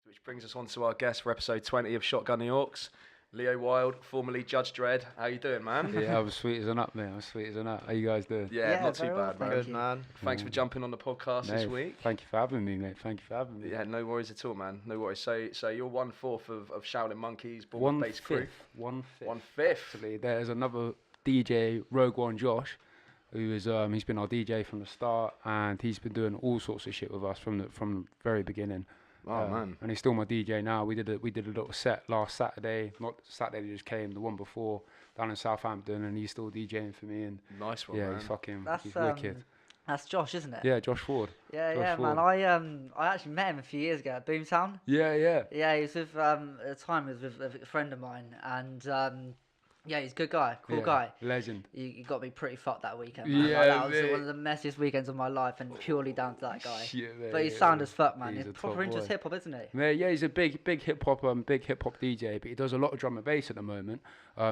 Which brings us on to our guest for episode 20 of Shotgun The Aux. Leo Wild, formerly Judge Dredd. How you doing, man? Yeah, I was sweet as a nut, mate. I was sweet as a nut. How you guys doing? Yeah, not too very well, bad, man. thank Good, you. man. Thanks for jumping on the podcast this week. Thank you for having me, mate. Thank you for having me. Yeah, no worries at all, man. No worries. So you're 1/4 of Shaolin Monkeys, Bournemouth-based crew. 1/5. 1/5. Actually, there's another DJ, Rogue One Josh, who is he's been our DJ from the start, and he's been doing all sorts of shit with us from the very beginning. Oh man. And he's still my DJ now. We did a little set last Saturday, not Saturday that just came, the one before, down in Southampton, and he's still DJing for me. And Nice one, yeah, man. he's wicked. That's Josh, isn't it? Yeah, Josh Ford. Yeah, Josh yeah, Ford. man. I actually met him a few years ago at Boomtown. Yeah. Yeah, he was with at the time he was with a friend of mine, and yeah, he's a good guy, cool guy. Legend. He got me pretty fucked that weekend, man. Yeah, Like, that was mate. one of the messiest weekends of my life, and purely down to that guy. Shit, mate, But he's yeah, sound yeah. as fuck, man. He's He's a proper top into his boy. hip hop, isn't he? Yeah, he's a big hip hop DJ, but he does a lot of drum and bass at the moment.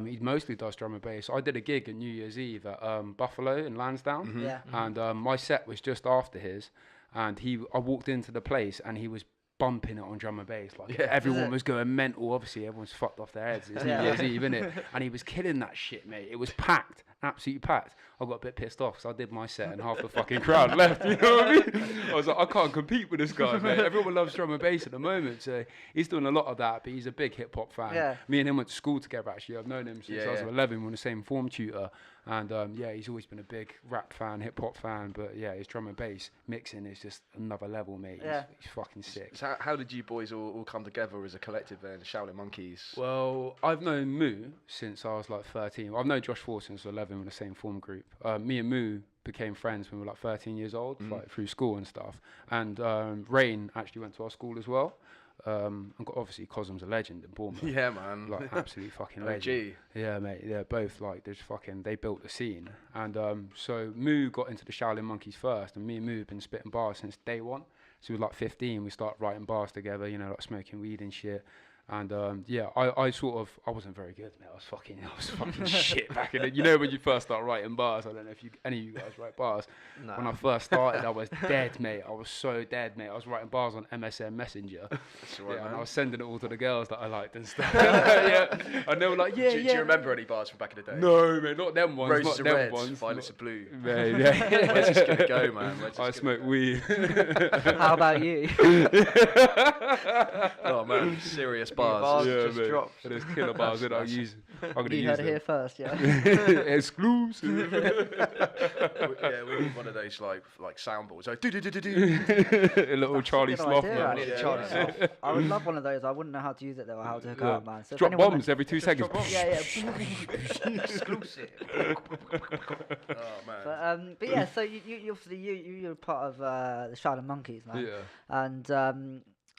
He mostly does drum and bass. I did a gig at New Year's Eve at Buffalo in Lansdowne, Yeah. and my set was just after his, and I walked into the place and he was bumping it on drum and bass, like Yeah. everyone Is it? was going mental. Obviously, everyone's fucked off their heads. It's New Yeah. Year's Eve, innit? And he was killing that shit, mate. It was packed, absolutely packed. I got a bit pissed off because I did my set and half the fucking crowd left. You know what I mean? I was like, I can't compete with this guy, mate. Everyone loves drum and bass at the moment, so he's doing a lot of that. But he's a big hip hop fan. Yeah. Me and him went to school together. Actually, I've known him since I was Yeah. 11. We're the same form tutor, and yeah, he's always been a big rap fan, hip hop fan. But yeah, his drum and bass mixing is just another level, mate. Yeah. He's fucking sick. So how did you boys all come together as a collective then, Shaolin Monkeys? Well, I've known Moo since I was like 13. I've known Josh Ford since 11. We're in the same form group. Me and Moo became friends when we were like 13 years old, like through school and stuff. And Rain actually went to our school as well. And obviously Cosm's a legend in Bournemouth. Yeah, man. Like absolute fucking OG. legend. Yeah, mate. They're both like they built the scene. And so Moo got into the Shaolin Monkeys first, and me and Moo have been spitting bars since day one. So we were like 15. We started writing bars together, you know, like smoking weed and shit. And yeah, I wasn't very good, mate. I was fucking shit back in it. You know, when you first start writing bars, I don't know if any of you guys write bars. No. When I first started, I was dead, mate. I was so dead, mate. I was writing bars on MSN Messenger. That's all right, Yeah, and man. I was sending it all to the girls that I liked and stuff. Yeah, and they were like, yeah, do you remember any bars from back in the day? No, mate, not them ones. Roses not are them red, ones. violets are blue. Mate, yeah. Where's this gonna go, man? Where's this I gonna smoke go? weed. How about you? Oh man, serious bars. Bars Yeah, just mate. dropped. And there's killer bars that I use. I'm gonna You use heard it them. here first, yeah. Exclusive. Yeah, we need one of those like soundboards. Like, do. A little Charlie Good Sloth. idea, Man. actually. Yeah, Charlie yeah. Sloth. I would love one of those. I wouldn't know how to use it though, or how to hook it Yeah. up, man. So if Drop anyone bombs every 2 seconds. Yeah. Exclusive. Oh man. But yeah, so you obviously you're part of the Shaolin Monkeys, man. Yeah. And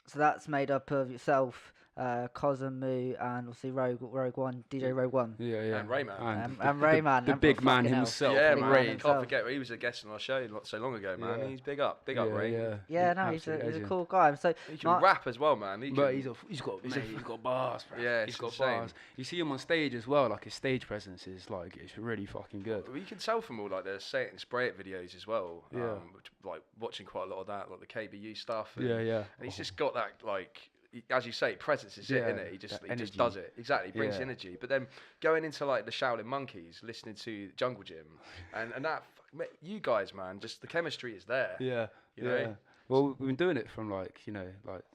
so that's made up of yourself, Cosm, Moo, and obviously Rogue One, DJ Rogue One, Yeah, yeah. And Rayman. and Rayman. The big man fucking hell. himself. Yeah, Big man. man Can't himself. forget he was a guest on our show not so long ago, man. Yeah. He's big up, Yeah, Ray. yeah. Yeah, no, he's Absolute a legend. cool guy. So He can my- rap as well, man. He But can- he's got bars, bro. Yeah, he's it's got insane. bars. You see him on stage as well, like his stage presence is like it's really fucking good. Well, you can tell from all like the Say It and Spray It videos as well. Yeah. Like watching quite a lot of that, like the KBU stuff. And, Yeah, yeah. And he's just got that like, as you say, presence is Yeah, it, innit? He just that just energy. does it. Exactly, brings Yeah. energy. But then going into like the Shaolin Monkeys, listening to Jungle Gym, and that, you guys, man, just the chemistry is there. Yeah, You know? yeah. Well, we've been doing it from like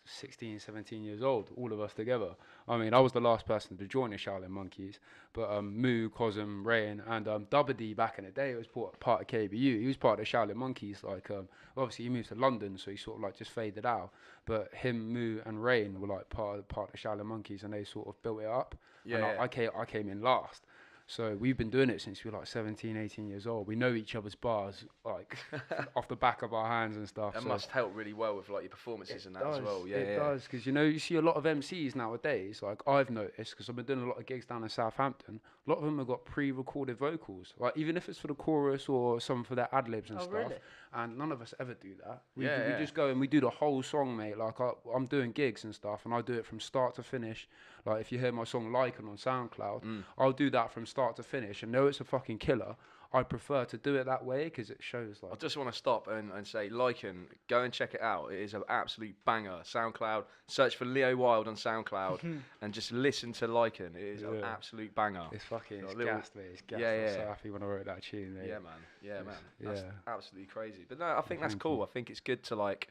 16, 17 years old, all of us together. I mean, I was the last person to join the Shaolin Monkeys, but Moo, Cosm, Rain, and Dubba D back in the day was part of KBU. He was part of the Shaolin Monkeys. Like, obviously he moved to London, so he sort of like just faded out. But him, Moo, and Rain were like part of the Shaolin Monkeys, and they sort of built it up. Yeah, And yeah. I came in last. So we've been doing it since we were like 17, 18 years old. We know each other's bars like off the back of our hands and stuff. That so must help really well with like your performances and that as well. Yeah, it does, because you know you see a lot of MCs nowadays. Like I've noticed, because I've been doing a lot of gigs down in Southampton. A lot of them have got pre-recorded vocals, like even if it's for the chorus or some for their ad libs and Oh, stuff. really? And none of us ever do that. We Yeah. just go and we do the whole song, mate. Like I'm doing gigs and stuff, and I do it from start to finish. Like if you hear my song "Lycan" on SoundCloud, I'll do that from start to finish, and know it's a fucking killer. I prefer to do it that way because it shows I like. just want to stop and say, Lycan, go and check it out. It is an absolute banger. SoundCloud, search for Leo Wild on SoundCloud and just listen to Lycan. It is an Yeah. absolute banger. It's fucking, it's little- gassed, mate. It's gassed. Yeah, I was yeah. so happy when I wrote that tune, mate. Yeah, man. Yeah, It's- man. That's yeah. absolutely crazy. But no, I think that's Thank cool. you. I think it's good to like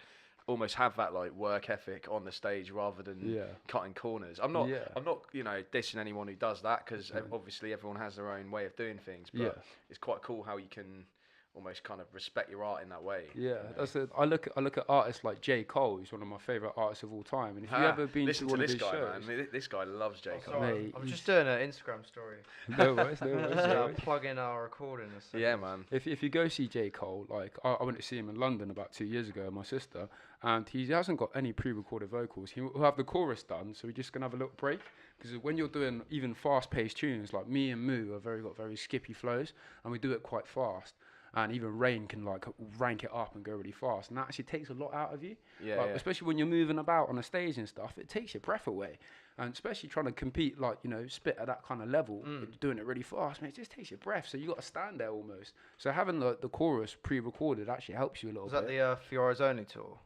almost have that like work ethic on the stage rather than Yeah. cutting corners. I'm not, Yeah. dissing anyone who does that because No. obviously everyone has their own way of doing things. But Yeah. it's quite cool how you can almost kind of respect your art in that way. Yeah, you know? that's it. I look at artists like J. Cole, who's one of my favorite artists of all time. And if you ever been Listen to one this of his guy, shows, man. This guy loves J. Cole. Sorry, Mate, I'm he's- just doing an Instagram story. no worries, no worries, no worries. Plug in our recording. a second. Yeah, man. If you go see J. Cole, like I went to see him in London about 2 years ago with my sister, and he hasn't got any pre-recorded vocals. He'll have the chorus done, so we're just gonna have a little break. Because when you're doing even fast-paced tunes, like me and Moo are got very skippy flows, and we do it quite fast. And even Rain can like rank it up and go really fast, and that actually takes a lot out of you. Yeah, Like, yeah. especially when you're moving about on a stage and stuff, it takes your breath away. And especially trying to compete, like, you know, spit at that kind of level, doing it really fast, man, it just takes your breath. So you got to stand there almost. So having the chorus pre-recorded actually helps you a little Was bit. that the Fiora's Only tour?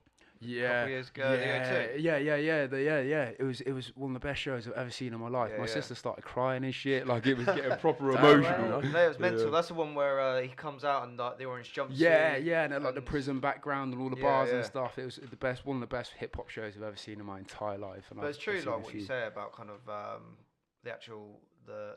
Yeah, couple years ago, the O2? yeah. It was one of the best shows I've ever seen in my life. Yeah, My yeah. sister started crying and shit, like it was getting proper Damn, emotional. right. No, it was mental. Yeah. That's the one where he comes out and like the orange jumpsuit. Yeah, and then, like the and- prison background and all the Yeah, bars yeah. and stuff. It was one of the best hip hop shows I've ever seen in my entire life. And But it's true, I've seen like a what you few. say about kind of the actual the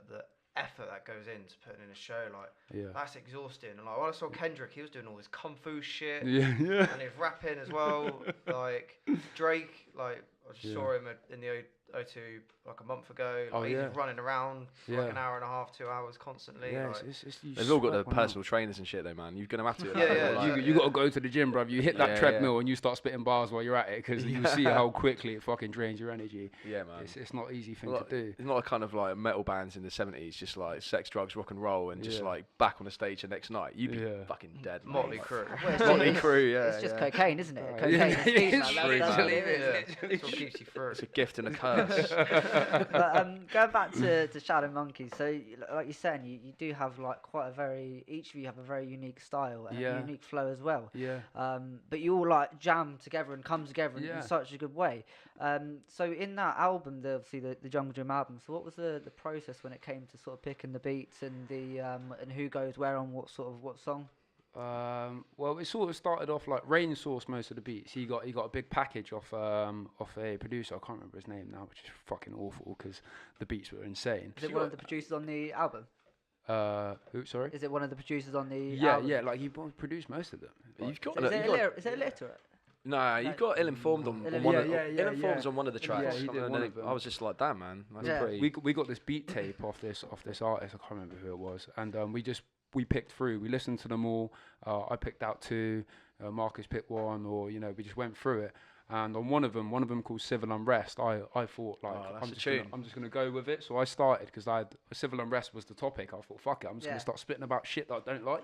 effort that goes into putting in a show. Like Yeah, that's exhausting. And like when I saw Kendrick, he was doing all this kung fu shit. yeah. And he was rapping as well. Like Drake, like I just Yeah. saw him in the O2 like a month ago. Like, Oh, he yeah. was running around for like Yeah. an hour and a half, 2 hours constantly. Yeah, like, you They've all got sweat the when personal trainers and shit, though, man. You're gonna have to. Yeah, you got to go to the gym, bruv. You hit that Yeah, treadmill and you start spitting bars while you're at it because you see how quickly it fucking drains your energy. Yeah, man. It's not an easy thing Like- to do. It's not a kind of like metal bands in the 70s, just like sex, drugs, rock and roll, and just Yeah. like back on the stage the next night. You'd be Yeah. fucking dead. mate. Motley Crue. Well, it's Motley just- Crue, yeah. It's just yeah. cocaine, isn't it? Right. Cocaine Yeah, and speed, it's man, true, that's man. what it is. Yeah, that's what keeps you through. It's a gift and a curse. But going back to Shaolin Monkeys, so like you're saying, you do have like quite a each of you have a very unique style and Yeah. a unique flow as well. Yeah. But you all like jam together and come together in Yeah. such a good way. So in that album, obviously the Jungle Gym album. So what was the process when it came to sort of picking the beats and the and who goes where on what song? Well, it sort of started off like Rain sourced most of the beats. He got a big package off a producer. I can't remember his name now, which is fucking awful because the beats were insane. Is it one of the producers on the album? Who? Sorry. Is it one of the producers on the Yeah, album? yeah. Like he produced most of them. You've got, So is, you've it got- is it illiterate? no, you've got ill-informed on Yeah, one of yeah, yeah, ill-informed's yeah. on one of the Yeah, tracks. he did and one then of them. I was just like, damn, man, that's Yeah. pretty. We got this beat tape off this artist. I can't remember who it was, and we picked through. We listened to them all. I picked out two. Marcus picked one, or we just went through it. And on one of them called Civil Unrest, I thought like Oh, that's a I'm just gonna go with it. So I started because Civil Unrest was the topic. I thought fuck it, I'm just Yeah. gonna start spitting about shit that I don't like.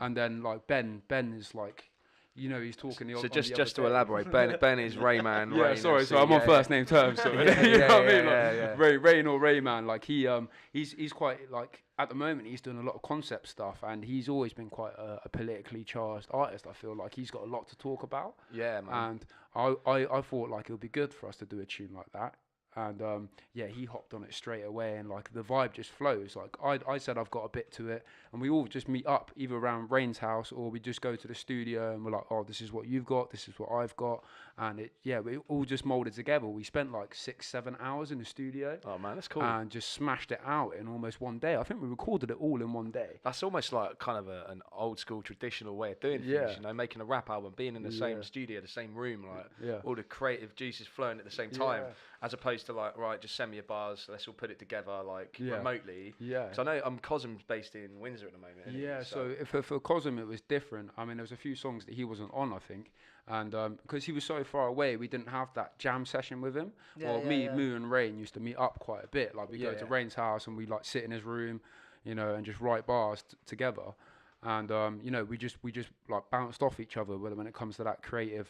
And then like Ben is like, he's talking. So on just the just to other day. elaborate, Ben is Rayman. Yeah, Rain, sorry. MC, So I'm on yeah, first yeah. name terms. So Yeah, you know what I mean? yeah, Like, yeah. Rain or Rayman. Like he's quite like at the moment he's doing a lot of concept stuff, and he's always been quite a politically charged artist. I feel like he's got a lot to talk about, Yeah, man. and I thought like it would be good for us to do a tune like that. And he hopped on it straight away, and like the vibe just flows. Like I said, I've got a bit to it, and we all just meet up either around Rain's house or we just go to the studio and we're like, oh, this is what you've got, this is what I've got, and we all just molded together. We spent like 6-7 hours in the studio. Oh man, that's cool. And just smashed it out in almost one day. I think we recorded it all in one day. That's almost like kind of an old school traditional way of doing Yeah. things. Making a rap album, being in the same Yeah. studio, the same room, like Yeah. all the creative juices flowing at the same time, Yeah. as opposed to like, right, just send me a bars, let's all put it together like Yeah. remotely. Yeah. So I know Cosm's based in Windsor at the moment. isn't he? Yeah, so for Cosm it was different. I mean, there was a few songs that he wasn't on, I think, and because he was so far away, we didn't have that jam session with him. Yeah, Well, yeah, me, yeah. Moo, and Rain used to meet up quite a bit. Like we go Yeah. to Rain's house and we like sit in his room, and just write bars together. And we just like bounced off each other when it comes to that creative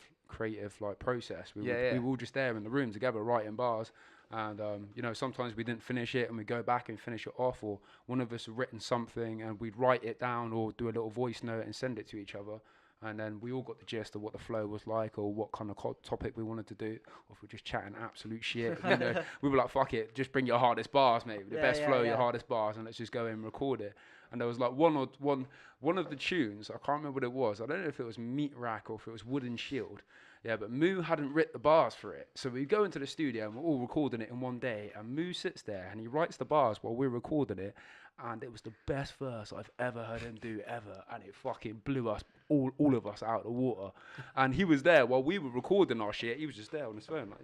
like process. We Yeah, were all just there in the room together writing bars. And you know, sometimes we didn't finish it, and we go back and finish it off, or one of us had written something and we'd write it down or do a little voice note and send it to each other. And then we all got the gist of what the flow was like, or what kind of topic we wanted to do, or if we're just chatting absolute shit. You know, we were like, "Fuck it, just bring your hardest bars, mate. The best flow, your hardest bars, and let's just go and record it." And there was like one of the tunes, I can't remember what it was. I don't know if it was Meat Rack or if it was Wooden Shield. Yeah, but Moo hadn't written the bars for it. So we go into the studio and we're all recording it in one day. And Moo sits there and he writes the bars while we're recording it. And it was the best verse I've ever heard him do ever. And it fucking blew us, all of us, out of the water. And he was there while we were recording our shit. He was just there on his phone, like,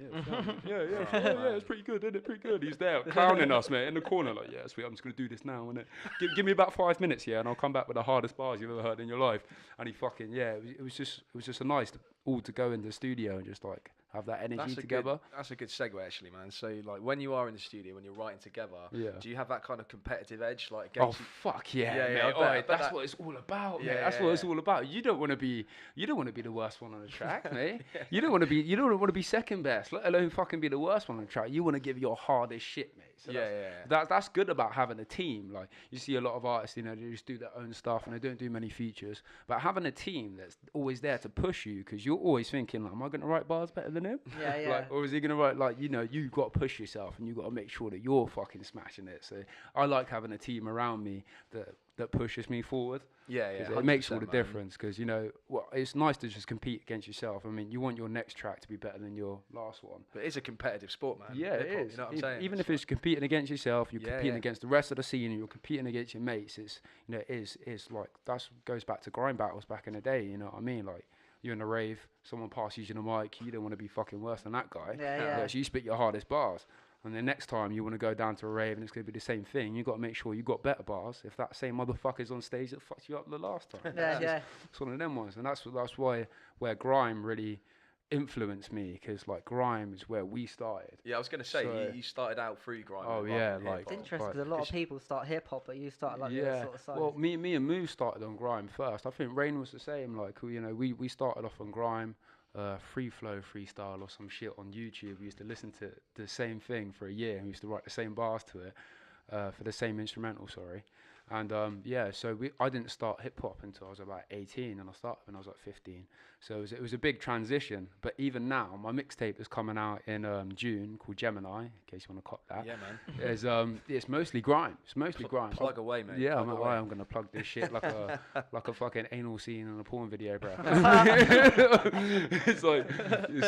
it's pretty good, isn't it? Pretty good. He's there clowning us, mate, in the corner, like, yeah, sweet, I'm just going to do this now, innit? Give me about 5 minutes, yeah, and I'll come back with the hardest bars you've ever heard in your life. And he fucking, it was just a nice all to go in the studio and just like have that energy together. That's a good segue, actually, man. So, like, when you are in the studio, when you're writing together, do you have that kind of competitive edge, like? Against fuck yeah, mate. That's what it's all about, mate. That's what it's all about. You don't want to be the worst one on the track, mate. You don't want to be second best, let alone fucking be the worst one on the track. You want to give your hardest shit, mate. So that's good about having a team. Like, you see a lot of artists, you know, they just do their own stuff and they don't do many features. But having a team that's always there to push you, because you're always thinking, like, am I going to write bars better than him? Like, or is he going to write, like, you know, you've got to push yourself and you've got to make sure that you're fucking smashing it. So I like having a team around me that pushes me forward. It makes all the difference, because, you know, it's nice to just compete against yourself. I mean, you want your next track to be better than your last one. But it's a competitive sport, man. Yeah, it is. You know what I'm saying? Even if it's competing against yourself, you're competing against the rest of the scene, and you're competing against your mates. It's, you know, it's like, that goes back to grime battles back in the day. You know what I mean? Like, you're in a rave, someone passes you the mic, you don't want to be fucking worse than that guy. So you spit your hardest bars. And the next time you want to go down to a rave and it's going to be the same thing, you've got to make sure you got better bars. If that same motherfucker's on stage that fucked you up the last time. It's one of them ones. And that's why where grime really influenced me, because like grime is where we started. I was going to say, so you started out through grime. Like, it's interesting because a lot of people start hip hop, but you started like the other sort of side. Well, me and Moo started on grime first. I think Rain was the same. Like, you know, we started off on grime. Free flow freestyle or some shit on YouTube. We used to listen to the same thing for a year, and we used to write the same bars to it for the same instrumental, and so I didn't start hip hop until I was about 18, and I started when I was like 15. So it was a big transition. But even now, my mixtape is coming out in June, called Gemini, in case you want to cop that. Yeah, man. It's mostly grime. It's mostly grime. Plug away, mate. Yeah, I'm going to plug this shit like a fucking anal scene in a porn video, bro. It's like,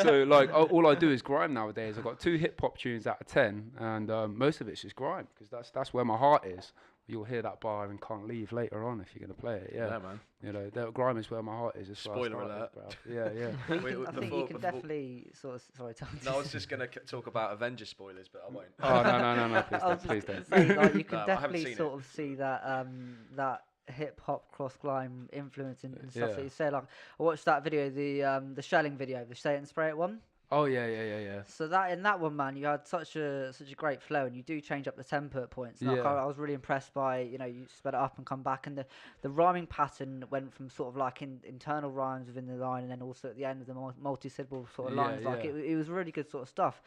so like all I do is grime nowadays. I've got 2 hip hop tunes out of 10, and most of it's just grime, because that's where my heart is. You'll hear that bar and can't leave later on if you're going to play it. Yeah, man. You know, that grime is where my heart is. Spoiler alert. Yeah. I think you can definitely sort of... Sorry, Tom. No, I was just going to talk about Avengers spoilers, but I won't. Oh, no. Please don't. Saying, like, you can definitely sort of see that that hip hop cross grime influence and stuff that you said. Like, I watched that video, the Shelling video, the Say It and Spray It one. Oh yeah. So that in that one, man, you had such a great flow, and you do change up the tempo at points. Like, I was really impressed by, you know, you sped it up and come back, and the rhyming pattern went from sort of like internal rhymes within the line, and then also at the end of the multi-syllable sort of lines. Like it was really good sort of stuff.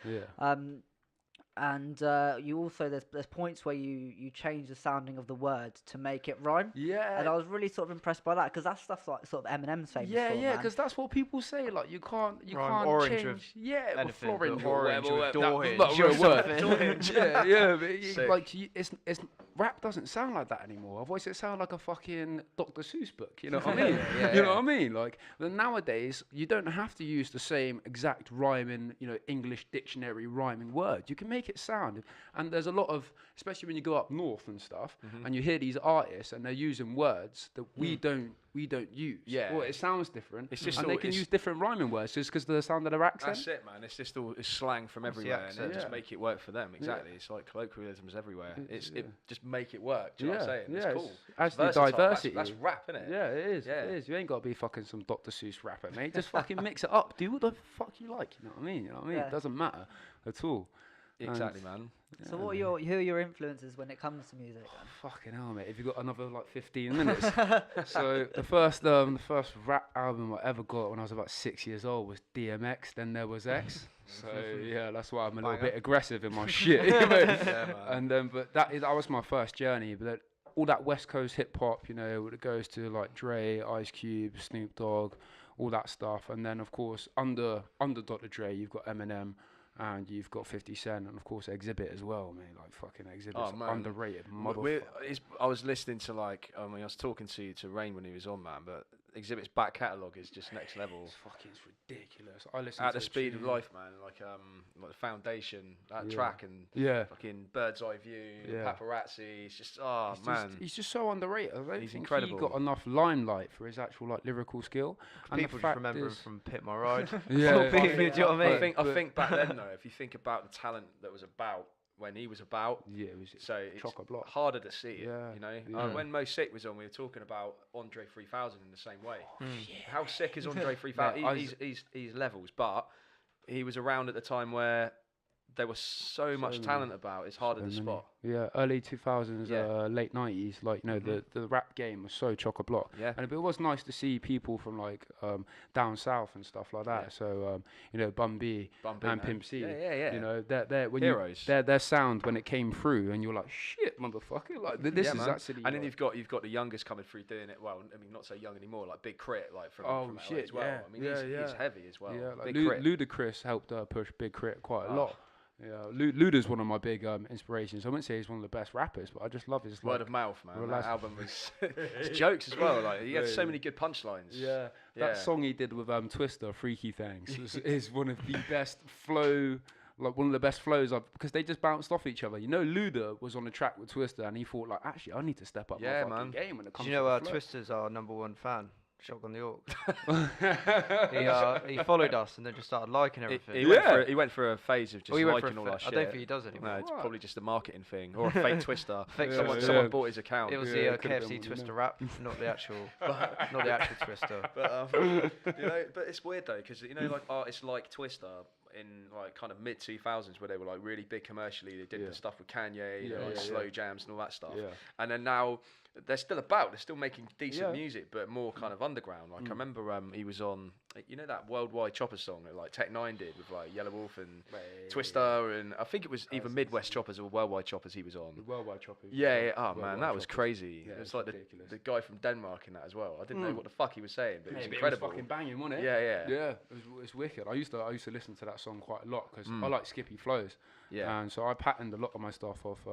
And you also there's points where you change the sounding of the words to make it rhyme. And I was really sort of impressed by that, because that's stuff like sort of Eminem's famous for, because that's what people say. Like, you can't orange change. with with orange with Not Dorhinge. a real word. But like, it's rap doesn't sound like that anymore. Otherwise, it sounds like a fucking Dr. Seuss book. You know what I mean? You know what I mean? Like, nowadays, you don't have to use the same exact rhyming, you know, English dictionary rhyming word. You can make it sound, and there's a lot of, especially when you go up north and stuff, and you hear these artists and they're using words that we don't use. Or it sounds different. It's just, and they can use different rhyming words just because of the sound of their accent. That's it, man. It's just all slang from everywhere, and they just make it work for them. Exactly. It's like colloquialisms everywhere. It just make it work. Do you know what I'm saying? It's cool. Actually, diversity. That's rap, isn't it? Yeah, it is. Yeah. It is. You ain't got to be fucking some Dr. Seuss rapper, mate. Just fucking mix it up. Do what the fuck you like. You know what I mean? It doesn't matter at all. Exactly, man. So what are who are your influences when it comes to music? Then? Fucking hell, mate. Have you got another like 15 minutes? So the first rap album I ever got when I was about 6 years old was DMX. Then there was X. So yeah, that's why I'm a little bit aggressive in my shit. Yeah, man. And then, but that was my first journey. But all that West Coast hip hop, you know, it goes to like Dre, Ice Cube, Snoop Dogg, all that stuff. And then of course under Dr. Dre, you've got Eminem. And you've got 50 Cent, and of course Exhibit as well, mate. Like fucking Exhibit's underrated. I was listening to like, I was talking to Rain when he was on, man. But Exhibit's back catalogue is just next level. It's ridiculous. I listen At to the speed of life, man. Like the Foundation, that track, and fucking Bird's Eye View, Paparazzi. It's just he's just so underrated. I don't He's think incredible. he got enough limelight for his actual like lyrical skill. People just remember him from Pit My Ride. Yeah, Do you know what I mean? I think back then though, if you think about the talent that was about when he was about, it was so it's chock-a-block. harder to see it. Yeah, You know, yeah. when Mo Sick was on, we were talking about Andre 3000 in the same way. How sick is Andre 3000? He's levels, but he was around at the time where there was so much talent about. It's harder to spot. Yeah, early 2000s, late 90s, like, you know, the rap game was so chock-a-block. Yeah. And it was nice to see people from, like, down south and stuff like that. Yeah. So, you know, Bun B and man. Pimp C. Yeah. You know, when heroes. Their sound, when it came through, and you're like, shit, motherfucker. Like, this is actually... And then you've got the youngest coming through doing it well. I mean, not so young anymore, like Big Crit, like from LA as well. I mean, he's heavy as well. Yeah, like Big Crit. Ludacris helped push Big Crit quite a lot. Yeah, Luda's one of my big inspirations. I wouldn't say he's one of the best rappers, but I just love his word of mouth, man. That album was his jokes as well. Like he had so many good punchlines. Yeah, that song he did with Twister, "Freaky Things," is one of the best flow. Like one of the best flows because they just bounced off each other. You know, Luda was on the track with Twister, and he thought like, actually, I need to step up my fucking game when it comes. Do you know to Twister's our #1 fan? Shotgun The Aux. He followed us and then just started liking everything. He went for a phase of just liking all our shit. I don't think he does anymore. No, it's probably just a marketing thing or a fake Twister. Someone bought his account. It was the KFC Twister rap, not the actual Twister. But but it's weird though because you know like artists like Twister in like kind of mid 2000s where they were like really big commercially. They did the stuff with Kanye, like slow jams and all that stuff. And then now they're still about. They're still making decent music, but more kind of underground. Like I remember he was on, you know, that worldwide Chopper song that like Tech Nine did with like Yellow Wolf and Twister, and I think it was either Midwest Choppers or Worldwide Choppers he was on. The Worldwide Choppers. Yeah. Oh man, that was crazy. Yeah, it was like the guy from Denmark in that as well. I didn't know what the fuck he was saying, but it was incredible. It was fucking banging, wasn't it? Yeah. It was wicked. I used to listen to that song quite a lot because I like skippy flows. Yeah. And so I patterned a lot of my stuff off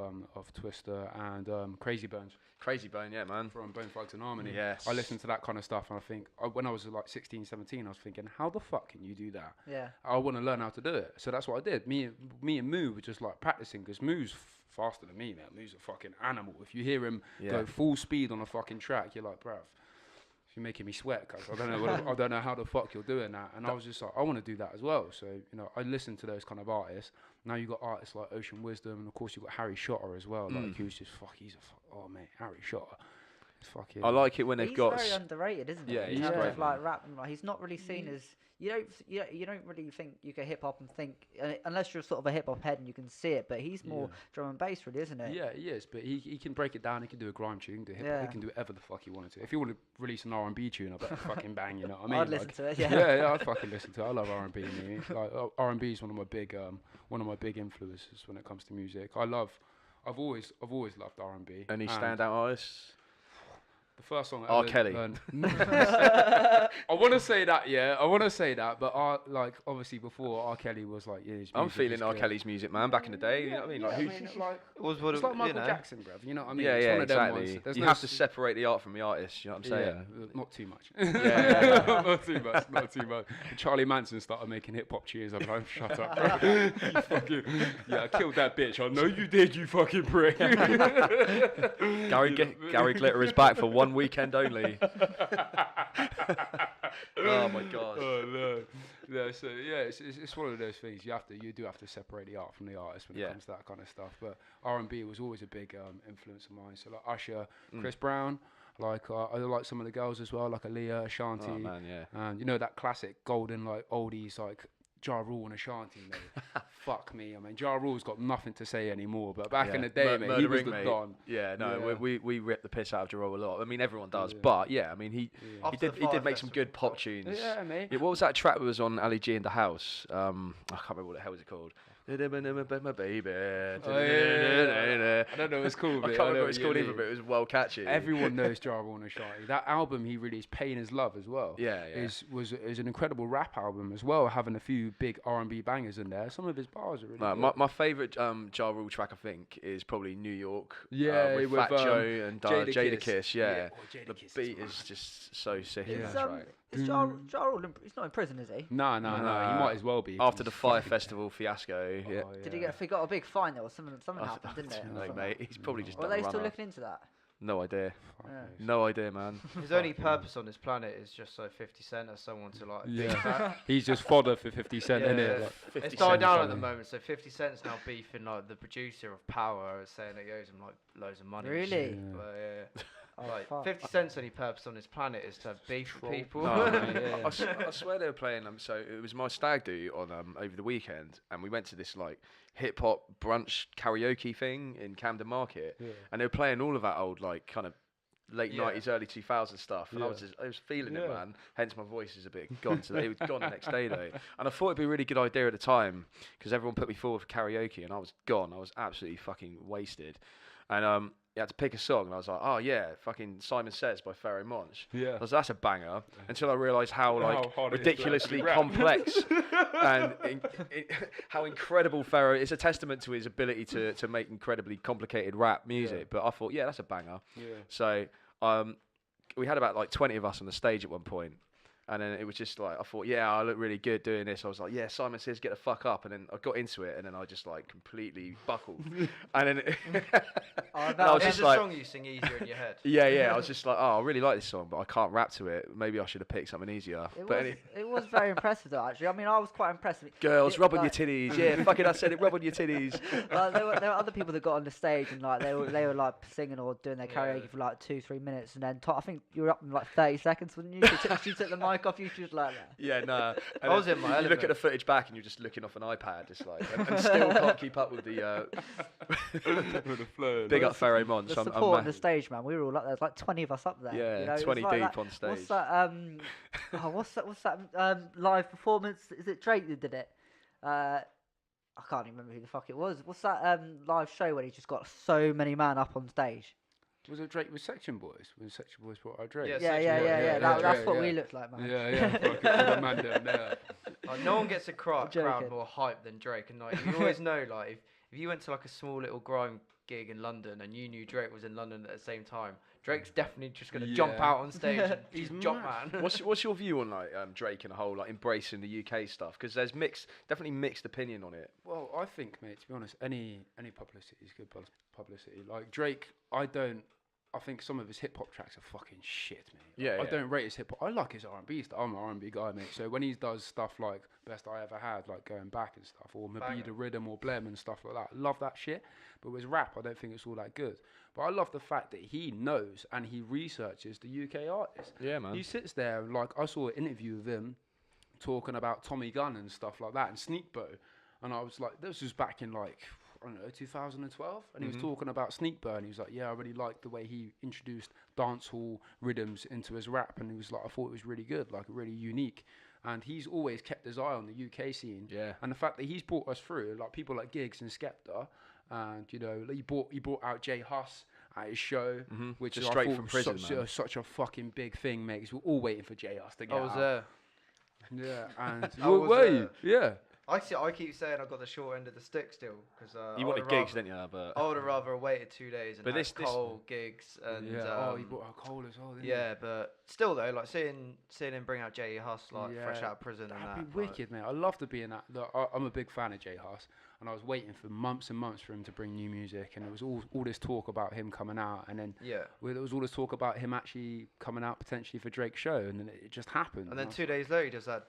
Twister and Crazy Bones. Crazy Bone, yeah, man. From Bone Thugs and Harmony. Yes. I listened to that kind of stuff, and I think when I was like 16, 17, I was thinking, how the fuck can you do that? Yeah. I want to learn how to do it. So that's what I did. Me and Moo were just like practicing because Moo's faster than me, man. Moo's a fucking animal. If you hear him go full speed on a fucking track, you're like, bruv, you're making me sweat, cuz I don't know how the fuck you're doing that. And I was just like, I want to do that as well. So, you know, I listened to those kind of artists. Now you got artists like Ocean Wisdom, and of course you got Harry Shotter as well. Like who's just oh mate, Harry Shotter. It's fucking. I like it when they've got. He's very underrated, isn't he? Yeah, in he's terms great, of like rap, and like, he's not really seen as you don't really think you go hip hop and think unless you're sort of a hip hop head and you can see it. But he's more drum and bass, really, isn't it? Yeah, he is. But he can break it down. He can do a grime tune. He can do hip hop. He can do whatever the fuck he wanted to. If you want to release an R&B tune, I bet fucking bang. You know what I mean? I'd listen to it. Yeah, I'd fucking listen to it. I love R&B. Like R&B is one of my big influences when it comes to music. I've always loved R&B. Any standout artists? The first song R. Kelly. I want to say that, but obviously before R. Kelly was like, I'm feeling R. Kelly's music, man. Back in the day, you know what I mean? It's like Michael Jackson, bruv. You know what I mean? Yeah, it's one exactly. Of them you have to separate the art from the artist. You know what I'm saying? Yeah, not too much. Not too much. Charlie Manson started making hip hop cheers. I'm like, shut up, bro. You fucking, I killed that bitch. I know you did, you fucking prick. Gary Glitter is back for one weekend only. Oh my god. Oh no. So yeah, it's one of those things. You do have to separate the art from the artist when it comes to that kind of stuff. But R&B was always a big influence of mine. So like Usher, Chris Brown. Like I like some of the girls as well, like Aaliyah, Ashanti. Oh man, yeah. And you know that classic golden like oldies like Ja Rule and Ashanti, mate. Fuck me. I mean, Ja Rule's got nothing to say anymore. But back in the day, mate, he was the don. Yeah, no, we ripped the piss out of Ja Rule a lot. I mean, everyone does. Yeah. But yeah, I mean, he did make some good pop tunes. Yeah, mate. Yeah, what was that track that was on Ali G in the House? I can't remember what the hell was it called. My baby. I don't know what it's called. I can't remember what it's called either, but it was well catchy. Everyone knows Ja Rule and Ashanti. That album he released, Pain Is Love, as well. Yeah. Was an incredible rap album as well, having a few big R&B bangers in there. Some of his bars are really good. My favourite Ja Rule track, I think, is probably New York. Yeah, with Fat Joe and Jadakiss. Yeah, Jada the Kiss beat is is just so sick. Yeah. In that track. Is Ja Rule he's not in prison, is he? No. He might as well be. After the Fire Festival fiasco. Yeah. Did he got a big fine though, or something happened, didn't it? No, mate. He's probably just. Are they still looking into that? No idea. Yeah. No idea, man. His only purpose on this planet is just so 50 Cent has someone to like. Yeah. He's just fodder for 50 Cent, Yeah, innit? yeah. Like, It's died down at the moment, so 50 Cent's now beefing like the producer of Power, saying that he owes him like loads of money. and Really? shit. Yeah. But, yeah. Oh, Like fuck. 50 Cent's only purpose on this planet is to have beef with people. No, Yeah. I swear they were playing. So it was my stag do on over the weekend, and we went to this like hip hop brunch karaoke thing in Camden Market, and they were playing all of that old like kind of late Yeah. 90s, early 2000s stuff, and I was feeling it, man. Hence my voice is a bit gone today. It was gone the next day though, and I thought it'd be a really good idea at the time because everyone put me forward for karaoke, and I was gone. I was absolutely fucking wasted, and you had to pick a song, and I was like, oh yeah, fucking Simon Says by Pharoah Monch. Yeah. I was that's a banger. Until I realised how like hard it is to ridiculously actually rap. complex and how incredible Pharoah. It's a testament to his ability to make incredibly complicated rap music. But I thought, yeah, that's a banger. Yeah. So we had about like 20 of us on the stage at one point. And then it was just like, I thought, yeah, I look really good doing this. I was like, yeah, Simon Says, get the fuck up. And then I got into it, and then I just like completely buckled. And then and I was It's just a like, song you sing easier in your head. yeah. I was just like, oh, I really like this song, but I can't rap to it. Maybe I should have picked something easier. It was very impressive though, actually. I mean, I was quite impressed with it. Girls, rub on your titties. Yeah, fucking I said it, rub on your titties. There were other people that got on the stage and like they were like singing or doing their karaoke for like 2-3 minutes, and then I think you were up in like 30 seconds, wouldn't you? She took the mic off you, she was like that. Yeah, no. I was in my You look element. at the footage back, and you're just looking off an iPad, just like, and still can't keep up with the With the flow. big up Pharoah Monch. The I'm support on the stage, man. We were all like, there's like 20 of us up there. Yeah, you know? It was 20 like deep that, on stage. What's that? What's that live performance? Is it Drake that did it? I can't even remember who the fuck it was. What's that live show when he just got so many man up on stage? Was it Drake with Section Boys? When Section Boys brought out Drake? Yeah, Yeah. That's Drake, what yeah. we looked like, man. Yeah. Fucking man down there. Like, no one gets a crowd joking. more hype than Drake, and like you always know, like if you went to like a small little grime gig in London and you knew Drake was in London at the same time, Drake's definitely just gonna jump out on stage. And He's jump, mad. man. What's your view on like Drake and the whole like embracing the UK stuff? Because there's definitely mixed opinion on it. Well, I think, mate, to be honest, any publicity is good publicity. Like Drake, I think some of his hip hop tracks are fucking shit, mate. Yeah, I yeah. don't rate his hip hop. I like his R&B stuff. I'm an R&B guy, mate. So when he does stuff like Best I Ever Had, like Going Back and stuff, or Maybe the Rhythm or Blem and stuff like that, I love that shit. But with rap, I don't think it's all that good. But I love the fact that he knows and he researches the UK artists. Yeah, man. He sits there, and like I saw an interview with him talking about Tommy Gunn and stuff like that and Sneakbo, and I was like, this was back in like, I don't know, 2012, and he was talking about Sneakbo, and he was like, yeah, I really liked the way he introduced dancehall rhythms into his rap, and he was like, I thought it was really good, like really unique. And he's always kept his eye on the UK scene. Yeah. And the fact that he's brought us through, like people like Giggs and Skepta, and you know, he brought out Jay Huss at his show, which Just I straight thought from was prison, man. such a fucking big thing, mate. 'Cause we're all waiting for Jay Huss to get I was out. there. Yeah, and I was, yeah. I keep saying I got the short end of the stick still because You wanted gigs, didn't you? But I would have rather waited 2 days and But had this- Cole gigs and he brought out Cole as well, didn't he? yeah, but still though, like seeing him bring out Jay Huss like fresh out of prison and That'd that. be wicked, mate. I love to be in that. I'm a big fan of Jay Huss, and I was waiting for months and months for him to bring new music, and there was all this talk about him coming out, and then there was all this talk about him actually coming out potentially for Drake's show, and then it just happened. And then 2 days later, he does that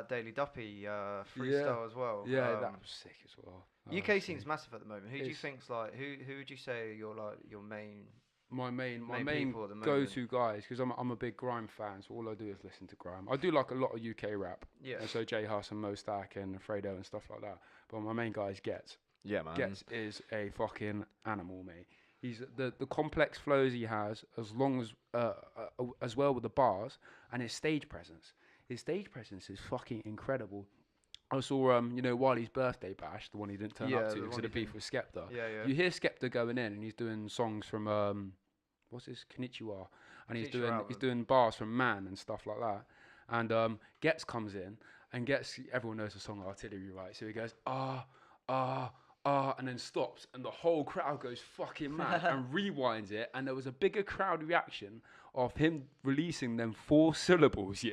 Daily Duppy freestyle as well. Yeah, that was sick as well. UK scene's massive at the moment. Who do you think's like? Who would you say are your main my main people at the moment. go-to guys, because I'm a big grime fan, so all I do is listen to grime. I do like a lot of UK rap, and so J Hus and Mo Stack and Fredo and stuff like that. But my main guy is Gets. Yeah, man. Gets is a fucking animal, mate. He's the complex flows he has, as well with the bars and his stage presence. His stage presence is fucking incredible. I saw, Wiley's birthday bash, the one he didn't turn up to because of the beef with Skepta. Yeah. You hear Skepta going in, and he's doing songs from what's his Konnichiwa, and he's doing bars from Man and stuff like that. And Gets comes in, and everyone knows the song Artillery, right? So he goes and then stops, and the whole crowd goes fucking mad and rewinds it, and there was a bigger crowd reaction of him releasing them 4 syllables,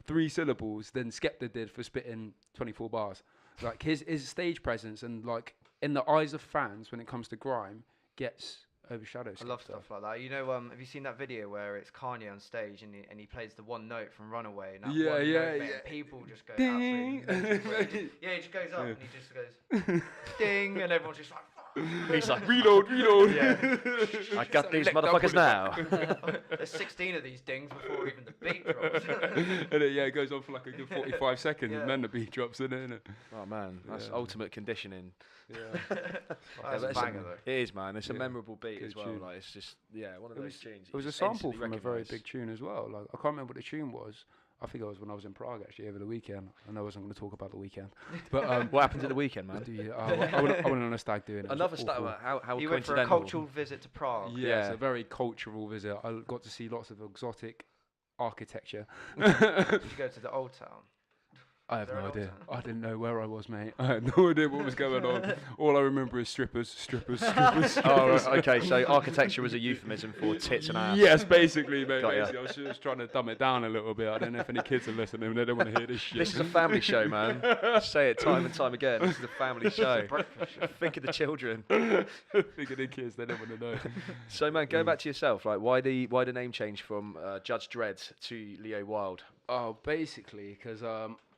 3 syllables, than Skepta did for spitting 24 bars. Like his stage presence and like in the eyes of fans when it comes to grime gets overshadowed. I love stuff like that. Have you seen that video where it's Kanye on stage and he plays the one note from Runaway? And that one note, mate, and people just go ding. Absolutely he just goes up and he just goes ding, and everyone's just like. He's like, reload. Yeah. I got these motherfuckers now. There's 16 of these dings before even the beat drops. And it goes on for like a good 45 seconds, and then the beat drops in it. Oh man, that's ultimate conditioning. Yeah. That's a banger though. It is, man. It's a memorable beat Good as well. tune. Like it's just one of those tunes. It was a sample from a very big tune as well. Like I can't remember what the tune was. I think it was when I was in Prague actually over the weekend. I know I wasn't going to talk about the weekend, but what happened at the weekend, man? I went on a stag doing it. Another stag. How you went for a cultural visit to Prague. Yeah, it's a very cultural visit. I got to see lots of exotic architecture. Did you go to the old town? I have no idea. I didn't know where I was, mate. I had no idea what was going on. All I remember is strippers. Oh, right, okay. So architecture was a euphemism for tits and ass. Yes, basically, mate. Got ya. I was just trying to dumb it down a little bit. I don't know if any kids are listening. They don't want to hear this shit. This is a family show, man. Say it time and time again. This is a family show. Think of the children. Think of the kids. They don't want to know. So, man, go back to yourself. Like, why the name change from Judge Dredd to Leo Wilde? Oh, basically, because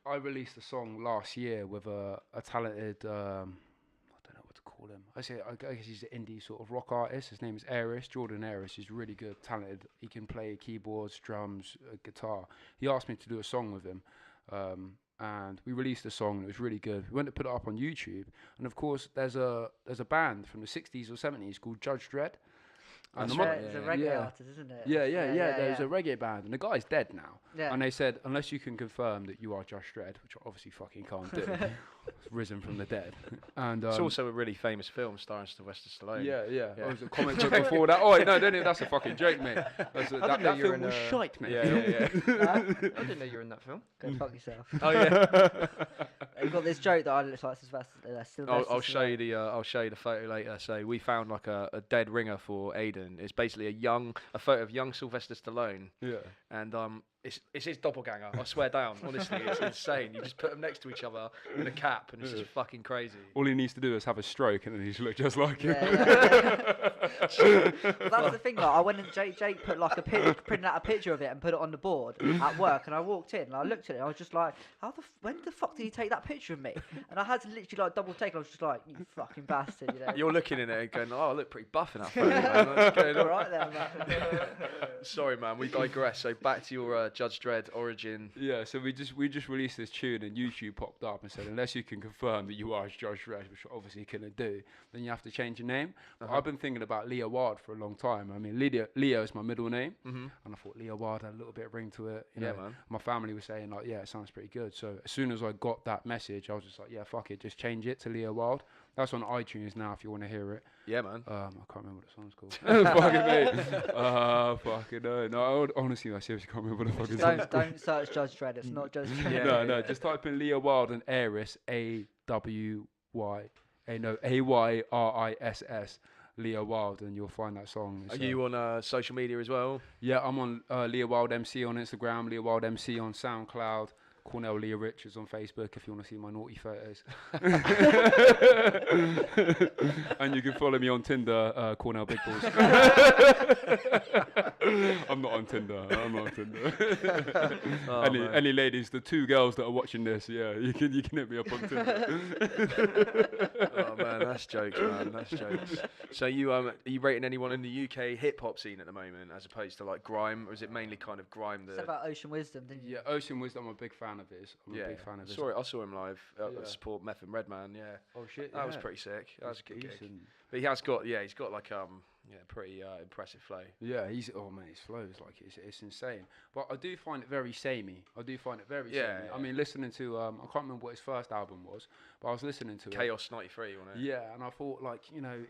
I released a song last year with a talented, I don't know what to call him. I guess he's an indie sort of rock artist. His name is Jordan Aris. He's really good, talented. He can play keyboards, drums, guitar. He asked me to do a song with him, and we released a song. And it was really good. We went to put it up on YouTube, and of course, there's a band from the 60s or 70s called Judge Dredd. And it's a reggae artist, isn't it? Yeah. There's a reggae band, and the guy's dead now. Yeah. And they said, unless you can confirm that you are Judge Dredd, which I obviously fucking can't do, risen from the dead. And it's also a really famous film starring Sylvester Stallone. Yeah. I was a comment before that. Oh, no, that's a fucking joke, mate. That film was shite, mate. Yeah. I didn't know you were in that film. Go fuck yourself. Oh yeah. I've got this joke that I look like Sylvester. I'll show you the photo later. So we found like a dead ringer for Aiden. It's basically a photo of young Sylvester Stallone. Yeah. And it's his doppelganger. I swear down. Honestly, it's insane. You just put them next to each other in a cap, and it's just fucking crazy. All he needs to do is have a stroke, and then he just look just like him. That was the thing. Like, I went and Jake put like printed out a picture of it and put it on the board at work, and I walked in and I looked at it. And I was just like, when the fuck did he take that picture of me? And I had to literally like double take. And I was just like, you fucking bastard, you know. You're looking in it and going, oh, I look pretty buff in that photo. Man. All right there, man. Sorry, man. We digress. So back to your Judge Dredd origin. Yeah. So we just released this tune, and YouTube popped up and said, unless you can confirm that you are Judge Dredd, which obviously you couldn't do, then you have to change your name. I've been thinking about Leo Wilde for a long time. I mean, Leo is my middle name, and I thought Leo Wilde had a little bit of ring to it. You know, man. My family was saying like, yeah, it sounds pretty good. So as soon as I got that message, I was just like, yeah, fuck it, just change it to Leo Wilde. That's on iTunes now if you want to hear it. Yeah, man. I can't remember what the song's called. Fucking me. Fucking no. Honestly, I seriously can't remember what the fucking song. Don't search Judge Dredd. It's not Judge Dredd. No. Just type in Leo Wilde and Aris, Ayriss, Leo Wilde, and you'll find that song. Are you on social media as well? Yeah, I'm on Leo Wilde MC on Instagram, Leo Wilde MC on SoundCloud. Cornell Leah Richards on Facebook if you want to see my naughty photos. And you can follow me on Tinder, Cornell Big Balls. I'm not on Tinder. Any ladies, the 2 girls that are watching this, you can hit me up on Tinder. Oh man, that's jokes, man. That's jokes. So are you rating anyone in the UK hip hop scene at the moment, as opposed to like grime, or is it mainly kind of grime? It's about Ocean Wisdom, didn't you? Yeah, Ocean Wisdom. I'm a big fan of his. I saw him live at support Meth and Redman. Yeah. Oh shit. That was pretty sick. That was a good gig. But he's got like pretty impressive flow. Yeah, his flow is like it's insane. But I do find it very samey. Samey. I mean, listening to I can't remember what his first album was, but I was listening to Chaos '93, wasn't it? Yeah, and I thought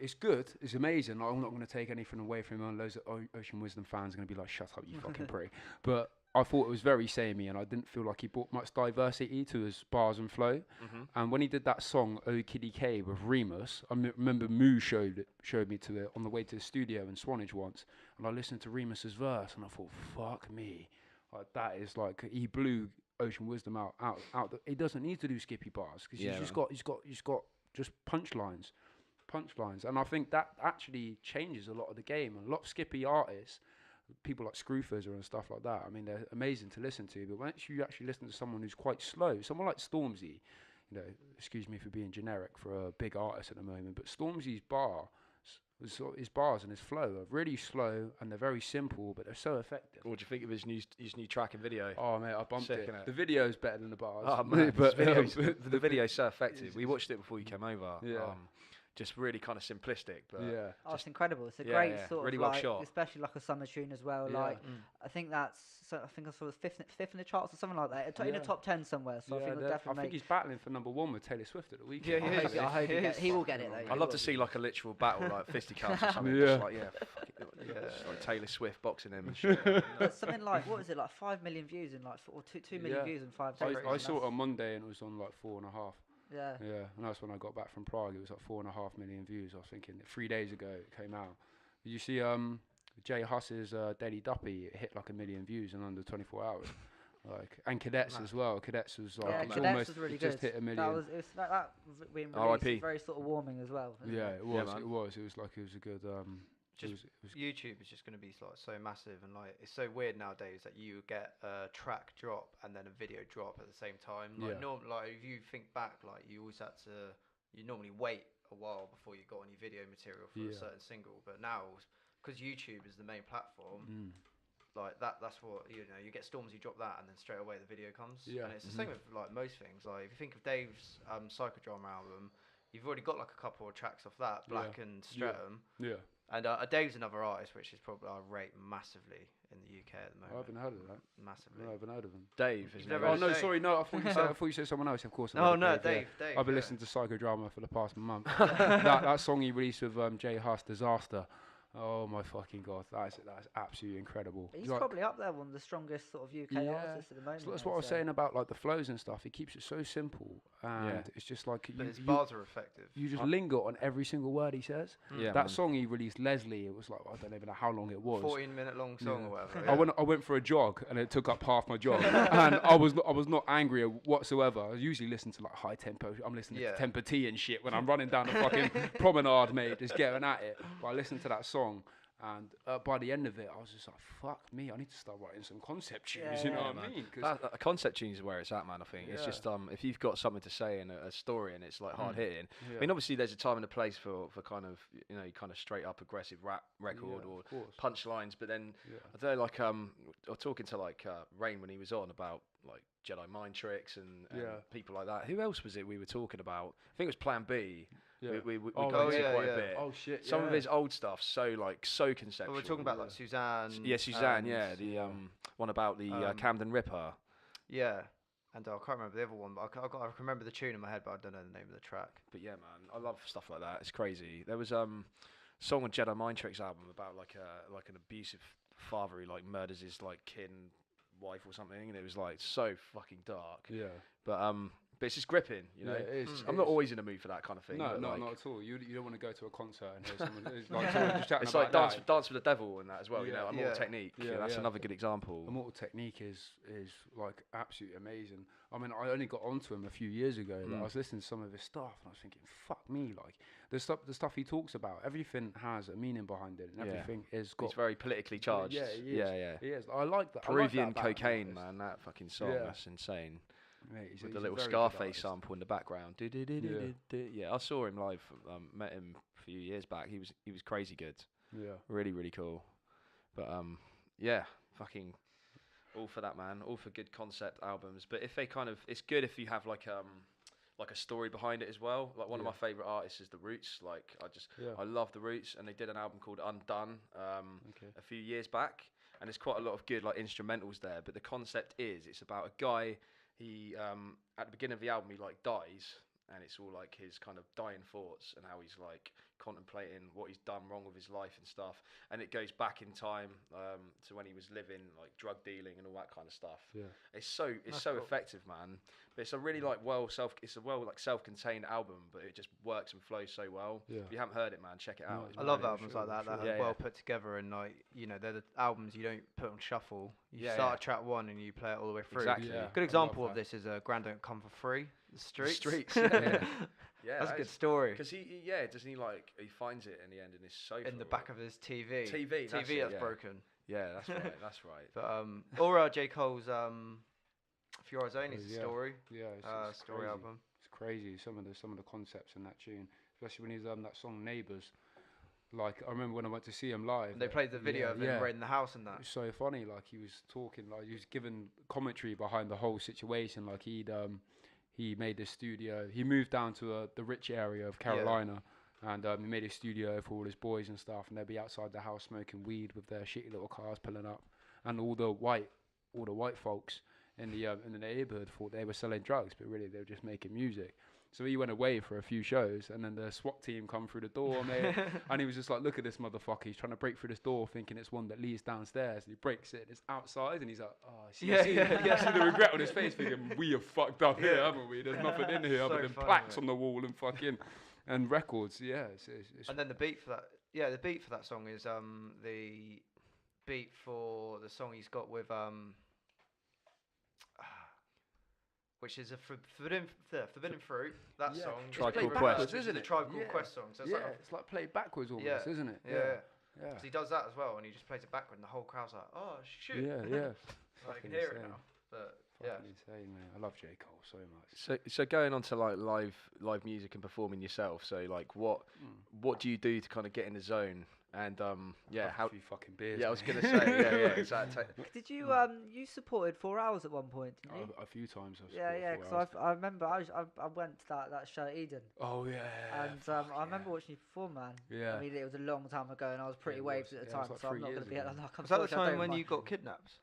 it's good, it's amazing. I'm not going to take anything away from him. And loads of Ocean Wisdom fans are going to be like, "Shut up, you fucking prick." But I thought it was very samey, and I didn't feel like he brought much diversity to his bars and flow. Mm-hmm. And when he did that song "Oh Kitty K" with Remus, I remember Moo showed me to it on the way to the studio in Swanage once, and I listened to Remus's verse, and I thought, "Fuck me, like that is like he blew Ocean Wisdom out. He doesn't need to do skippy bars because he's got just punchlines, and I think that actually changes a lot of the game. A lot of skippy artists, people like Screwfuzzer and stuff like that, I mean, they're amazing to listen to, but once you actually listen to someone who's quite slow, someone like Stormzy, excuse me for being generic for a big artist at the moment, but Stormzy's bars and his flow are really slow and they're very simple, but they're so effective. What do you think of his new track and video? Oh mate, I bumped it. The video's better than the bars. Oh man, but the video's so effective. We watched it before you came over. Yeah. Just really kind of simplistic, but it's incredible. It's a great sort really of well like, shot. Especially like a summer tune as well. Yeah. Like I think I saw fifth in the charts or something like that. In the top 10 somewhere. So I think it'll definitely. I think he's battling for #1 with Taylor Swift at the weekend. I hope he will get it though. I'd love to see like a literal battle, like fisticuffs or something. Yeah. Just like just like Taylor Swift boxing him and shit. Something like, what is it, like 5 million views in like 2 million views in 5 days. I saw it on Monday and it was on like 4.5. Yeah. Yeah, and that's when I got back from Prague. It was like 4.5 million views. I was thinking 3 days ago it came out. Did you see Jay Huss's Daily Duppy? It hit like 1 million views in under 24 hours. And Cadets as well. Cadets was like Cadets was really just good. hit 1 million. That being released very sort of warming as well. Yeah, it was. It was a good. YouTube is just going to be like so massive, and like it's so weird nowadays that you get a track drop and then a video drop at the same time. Like if you think back, like you normally wait a while before you got any video material for a certain single, but now because YouTube is the main platform. Like that's what you get Stormzy drop that and then straight away the video comes. And it's the same with like most things. Like if you think of Dave's Psychodrama album, you've already got like a couple of tracks off that, Black and Stratum. Yeah. And Dave's another artist, which is probably I rate massively in the UK at the moment. I haven't heard of that. Massively. No, I haven't heard of him. Dave. Sorry, no. I thought you said someone else. Of course. Dave. I've been listening to Psychodrama for the past month. that song he released with Jay Huss, Disaster. Oh my fucking god, that's absolutely incredible. He's probably up there, one of the strongest sort of UK artists at the moment. So that's what I was saying about like the flows and stuff. He keeps it so simple, and it's just like his bars are effective. You just linger on every single word he says. That song he released, Leslie. It was like I don't even know how long it was. 14-minute long song or whatever. I went for a jog, and it took up half my jog, and I was not angry whatsoever. I usually listen to like high tempo. I'm listening to Temper T and shit when I'm running down the fucking promenade, mate, just getting at it. But I listened to that song. And by the end of it, I was just like, fuck me, I need to start writing some concept tunes, you know what I mean? A concept tune is where it's at, man, I think. It's just, if you've got something to say in a story and it's like hard hitting. I mean, obviously there's a time and a place for kind of, kind of straight up aggressive rap record or punchlines, but then, I don't know, like, I was talking to like Rain when he was on about like Jedi mind tricks and people like that. Who else was it we were talking about? I think it was Plan B. We got into quite a bit. Oh shit! Some of his old stuff, so conceptual. Well, we're talking about like Suzanne. Yeah, Suzanne. The one about the Camden Ripper. Yeah, and I can't remember the other one, but I can remember the tune in my head, but I don't know the name of the track. But yeah, man, I love stuff like that. It's crazy. There was song on Jedi Mind Tricks album about like an abusive father who like murders his like kin wife or something, and it was like so fucking dark. Yeah. But But it's just gripping, you know. I'm not always in the mood for that kind of thing. No, not at all. You don't want to go to a concert and hear someone just chatting it's about like dance with the devil and that as well. You know, Immortal Technique. Yeah, that's another good example. Immortal Technique is like absolutely amazing. I mean, I only got onto him a few years ago. Like, I was listening to some of his stuff and I was thinking, fuck me, like the stuff he talks about, everything has a meaning behind it, and everything is got. He's very politically charged. Yeah, he is. I like that. Peruvian cocaine, man. That fucking song, that's insane. Mate, with the little Scarface sample in the background. Yeah, I saw him live. Met him a few years back. He was crazy good. Yeah, really, really cool. But yeah, fucking all for that, man. All for good concept albums. But if they it's good if you have like a story behind it as well. Like one of my favorite artists is The Roots. Like I love The Roots, and they did an album called Undone a few years back, and there's quite a lot of good like instrumentals there. But the concept it's about a guy. He at the beginning of the album he like dies, and it's all like his kind of dying thoughts and how he's like contemplating what he's done wrong with his life and stuff, and it goes back in time to when he was living like drug dealing and all that kind of stuff. It's so cool. Effective, man. But it's a really like self-contained album, but it just works and flows so well. If you haven't heard it, man, check it out. I love albums like that are well put together, and like, you know, they're the albums you don't put on shuffle. You start at track 1 and you play it all the way through. Exactly. Good example of this is Grand Don't Come for Free. The Streets. Yeah, that's a good story. Because he finds it in the end in his sofa. In the back of his TV. TV that's broken. Yeah, that's right. That's right. But or J. Cole's Fiora's Own is a story. Yeah, it's story crazy. album. It's crazy. Some of the concepts in that tune, especially when he's that song Neighbours. Like I remember when I went to see him live. They played the video of him right in the house and that. It was so funny. Like he was talking, like he was giving commentary behind the whole situation. Like he made this studio. He moved down to the rich area of Carolina, and he made a studio for all his boys and stuff. And they'd be outside the house smoking weed with their shitty little cars pulling up, and all the white folks in the neighborhood thought they were selling drugs, but really they were just making music. So he went away for a few shows, and then the SWAT team come through the door, mate, and he was just like, look at this motherfucker, he's trying to break through this door thinking it's one that leads downstairs, and he breaks it, and it's outside, and he's like, oh, see the regret on his face, thinking, we have fucked up here, haven't we? There's nothing in here other than plaques on the wall and fucking, and records, it's and then the beat for that song is the beat for the song he's got with which is a Forbidden Fruit. That song. Tribe Called Quest, isn't it? Tribe Called Quest song. So it's like played backwards almost, isn't it? Yeah. So he does that as well, and he just plays it backward, and the whole crowd's like, "Oh shit!" Yeah. I can hear it now. But insane, man. I love J. Cole so much. So going on to like live music and performing yourself. So like, what do you do to kind of get in the zone? And how a few fucking beers. Yeah, I was gonna say, exactly. Did you you supported 4 Hours at one point? Didn't you? A few times. Because I remember I went to that show at Eden. Oh yeah. And I remember watching you perform, man. Yeah. I mean, it was a long time ago, and I was pretty waved at the time, like so I'm not gonna be. Was that the time when you got kidnapped?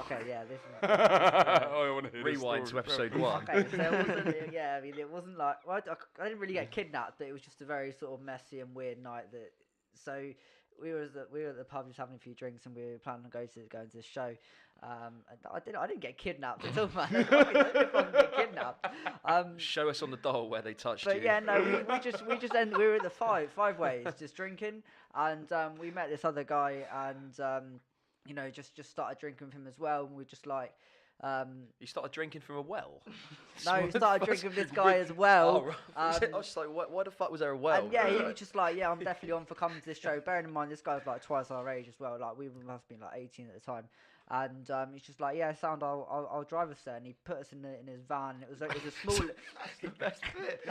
Okay, yeah, this is. I want to hear rewind to episode 1. Okay, so it wasn't. I mean, it wasn't like. Well, I didn't really get kidnapped, but it was just a very sort of messy and weird night. So we were at the pub just having a few drinks, and we were planning on going to the show. And I didn't get kidnapped at all, man. I didn't get kidnapped. Show us on the doll where they touched you. But yeah, no, we just ended. We were at the five ways just drinking, and we met this other guy, and just started drinking with him as well, and we just like. You started drinking from a well? No, he started drinking with this guy as well. Oh, right. I was just like, why the fuck was there a well? And he was just like, I'm definitely on for coming to this show. Bearing in mind, this guy was like twice our age as well. Like, we must have been like 18 at the time. And he's just like, sound, I'll drive us there. And he put us in his van. And it was a small. That's the best bit.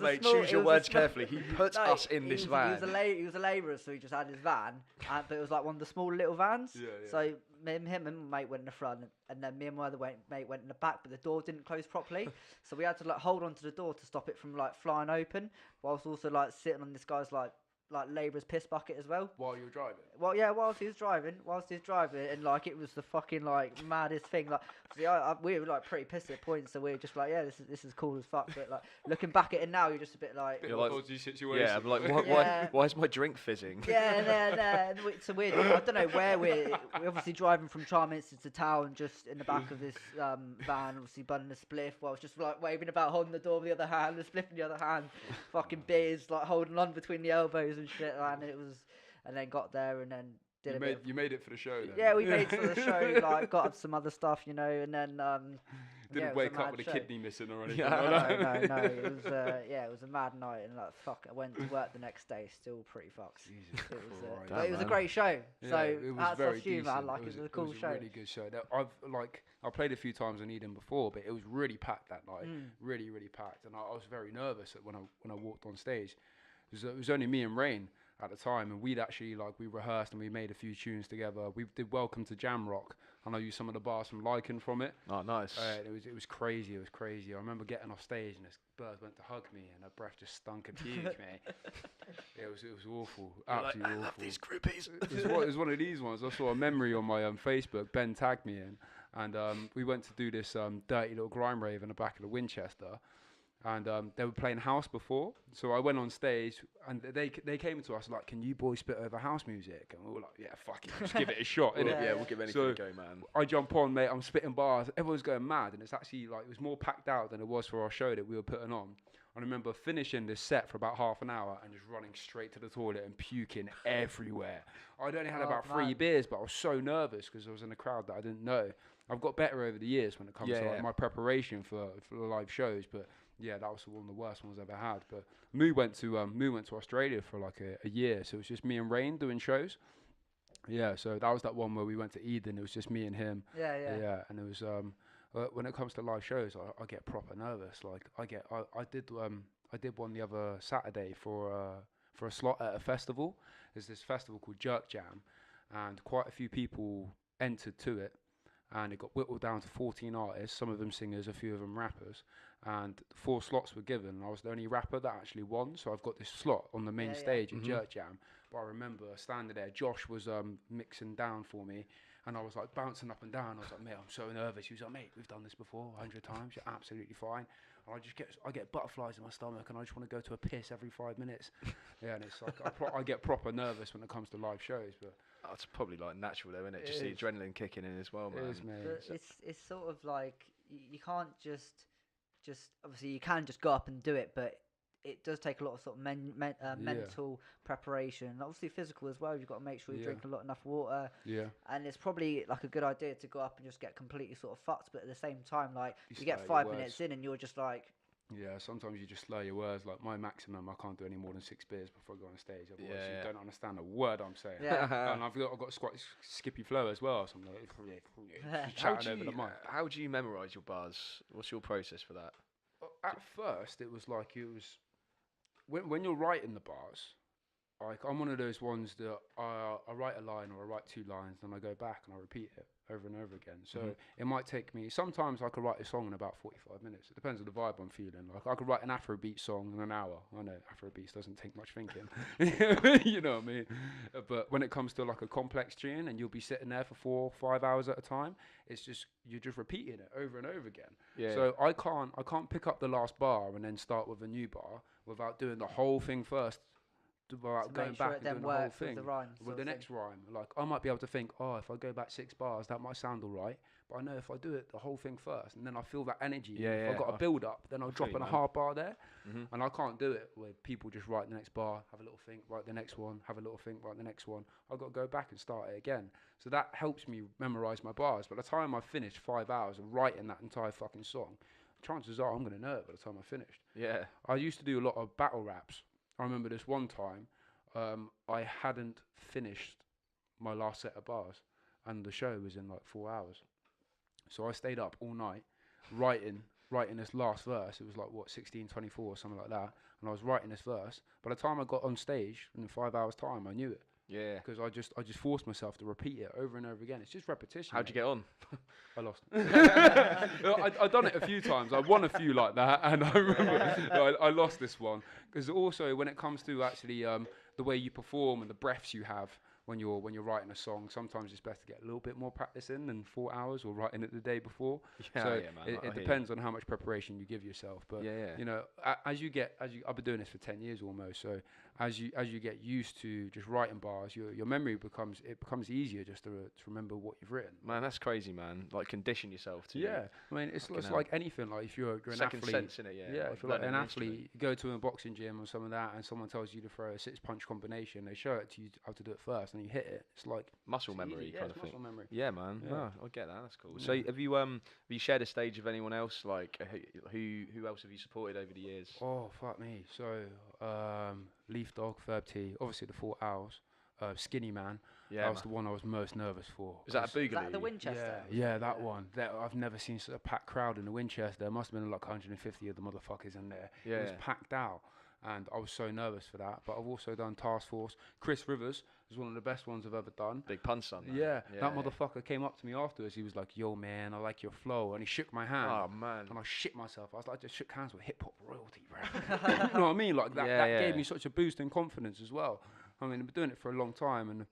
Mate, choose your words carefully. He put us in this van. He was a labourer, so he just had his van. But it was like one of the small little vans. Yeah. So him and my mate went in the front, and then me and my other mate went in the back, but the door didn't close properly. So we had to like hold onto the door to stop it from like flying open, whilst also like sitting on this guy's like like labourer's piss bucket as well. While you're driving. Well, yeah, whilst he was driving, and like it was the fucking like maddest thing. Like, see, we were like pretty pissed at points, so we were just like, yeah, this is cool as fuck. But like looking back at it now, you're just a bit like, you're like, dodgy situation. Yeah, I'm like, why is my drink fizzing? Yeah, it's a weird. I don't know where we're obviously driving from Charminster to town, just in the back of this van, obviously bunning a spliff, while I was just like waving about, holding the door with the other hand, the spliff in the other hand, fucking beers like holding on between the elbows and shit, and it was, and then got there and then you made it for the show then. Yeah, we made it for the show, like got up some other stuff, you know, and then didn't wake up with a kidney missing or anything. No, it was it was a mad night, and like fuck, I went to work the next day still pretty fucked. It was a great show. Yeah, so it was that's very off you, man. decent. Like it was a cool show. It was a really good show. I played a few times in Eden before, but it was really packed that night. Really, really packed, and I was very nervous when I walked on stage. It was only me and Rain at the time, and we'd actually we rehearsed and we made a few tunes together. We did Welcome to Jam Rock, and I used some of the bars from Lycan from it. Oh, nice. It was crazy. It was crazy. I remember getting off stage and this bird went to hug me, and her breath just stunk of puke, mate. It was awful. Absolutely awful. I love these groupies. It was one of these ones. I saw a memory on my Facebook. Ben tagged me in, and we went to do this dirty little grime rave in the back of the Winchester. And they were playing house before, so I went on stage, and they came to us like, "Can you boys spit over house music?" And we were like, "Yeah, fuck it, just give it a shot." We'll give anything a go, man. I jump on, mate. I'm spitting bars. Everyone's going mad, and it's actually like it was more packed out than it was for our show that we were putting on. I remember finishing this set for about half an hour and just running straight to the toilet and puking everywhere. I'd only had about 3 beers, but I was so nervous because I was in a crowd that I didn't know. I've got better over the years when it comes to my preparation for the live shows, but. Yeah, that was one of the worst ones I've ever had. But Moo went to Australia for like a year, so it was just me and Rain doing shows. Yeah, so that was that one where we went to Eden. It was just me and him. Yeah, and it was when it comes to live shows, I get proper nervous. Like I did one the other Saturday for a slot at a festival. There's this festival called Jerk Jam, and quite a few people entered to it. And it got whittled down to 14 artists, some of them singers, a few of them rappers, and 4 slots were given. I was the only rapper that actually won, so I've got this slot on the main stage at Jerk Jam. But I remember standing there, Josh was mixing down for me, and I was like bouncing up and down. I was like, mate, I'm so nervous. He was like, mate, we've done this before 100 times, you're absolutely fine. And I get butterflies in my stomach, and I just want to go to a piss every 5 minutes. Yeah, and it's like I get proper nervous when it comes to live shows, but. Oh, it's probably like natural though, isn't it? Just the adrenaline kicking in as well, man. It is, mate. But it's sort of like you can't just obviously you can just go up and do it, but it does take a lot of sort of mental preparation, and obviously physical as well. You've got to make sure you drink enough water. Yeah. And it's probably like a good idea to go up and just get completely sort of fucked, but at the same time, like you get 5 minutes in and you're just like. Yeah, sometimes you just slur your words. Like my maximum, I can't do any more than 6 beers before I go on stage. Otherwise, you don't understand a word I'm saying. Yeah. And I've got quite skippy flow as well. So I'm like, chatting over the mic. How do you memorise your bars? What's your process for that? At first, it was when you're writing the bars. Like I'm one of those ones that I write a line or I write 2 lines, and I go back and I repeat it over and over again. So it might take me. Sometimes I could write a song in about 45 minutes. It depends on the vibe I'm feeling. Like I could write an Afrobeat song in an hour. I know Afrobeats doesn't take much thinking. You know what I mean? But when it comes to like a complex tune, and you'll be sitting there for 4 or 5 hours at a time, it's just you're just repeating it over and over again. Yeah. So I can't pick up the last bar and then start with a new bar without doing the whole thing first. About going back and doing the whole thing with the next rhyme. Like I might be able to think, if I go back 6 bars, that might sound all right. But I know if I do it the whole thing first, and then I feel that energy. If I've got a build up, then I'll drop in a hard bar there. And I can't do it where people just write the next bar, have a little think, write the next one, have a little think, write the next one. I've got to go back and start it again. So that helps me memorize my bars. By the time I finished 5 hours of writing that entire fucking song, chances are I'm going to know it by the time I finished. Yeah. I used to do a lot of battle raps. I remember this one time, I hadn't finished my last set of bars, and the show was in like 4 hours. So I stayed up all night writing this last verse. It was like 16:24 or something like that, and I was writing this verse. By the time I got on stage in 5 hours time, I knew it. Yeah. Because I just forced myself to repeat it over and over again. It's just repetition. How'd you get on? I lost. I'd done it a few times. I won a few like that, and I remember I lost this one. Because also when it comes to actually the way you perform and the breaths you have when you're writing a song. Sometimes it's best to get a little bit more practice in than 4 hours or writing it the day before. So man, it depends on how much preparation you give yourself. But you know, I've been doing this for 10 years almost. So as you get used to just writing bars, your memory becomes easier just to remember what you've written. Man, that's crazy, man. Like condition yourself to. Yeah, I mean it's like anything. Like if you're an second athlete, sense in it, like if you're like an athlete, you go to a boxing gym or some of that, and someone tells you to throw a 6-punch combination. They show it to you how to do it first, and you hit it. It's like muscle memory kind of thing. Muscle memory. Yeah, man. Yeah. No, I get that. That's cool. So have you shared a stage with anyone else? Like who else have you supported over the years? Oh fuck me. So Leaf Dog, Ferb T, obviously the 4 hours. Skinnyman. Yeah, that was the one I was most nervous for. Was that a Boogaloo? Is that the Winchester? Yeah, that one. I've never seen such a packed crowd in the Winchester. There must have been like 150 of the motherfuckers in there. Yeah. It was packed out. And I was so nervous for that. But I've also done Task Force. Chris Rivers is one of the best ones I've ever done. Big Pun son. Yeah, that motherfucker came up to me afterwards. He was like, "Yo, man, I like your flow," and he shook my hand. Oh man. And I shit myself. I was like, I just shook hands with hip hop royalty, bro. You know what I mean? Like that gave me such a boost in confidence as well. I mean, I've been doing it for a long time, and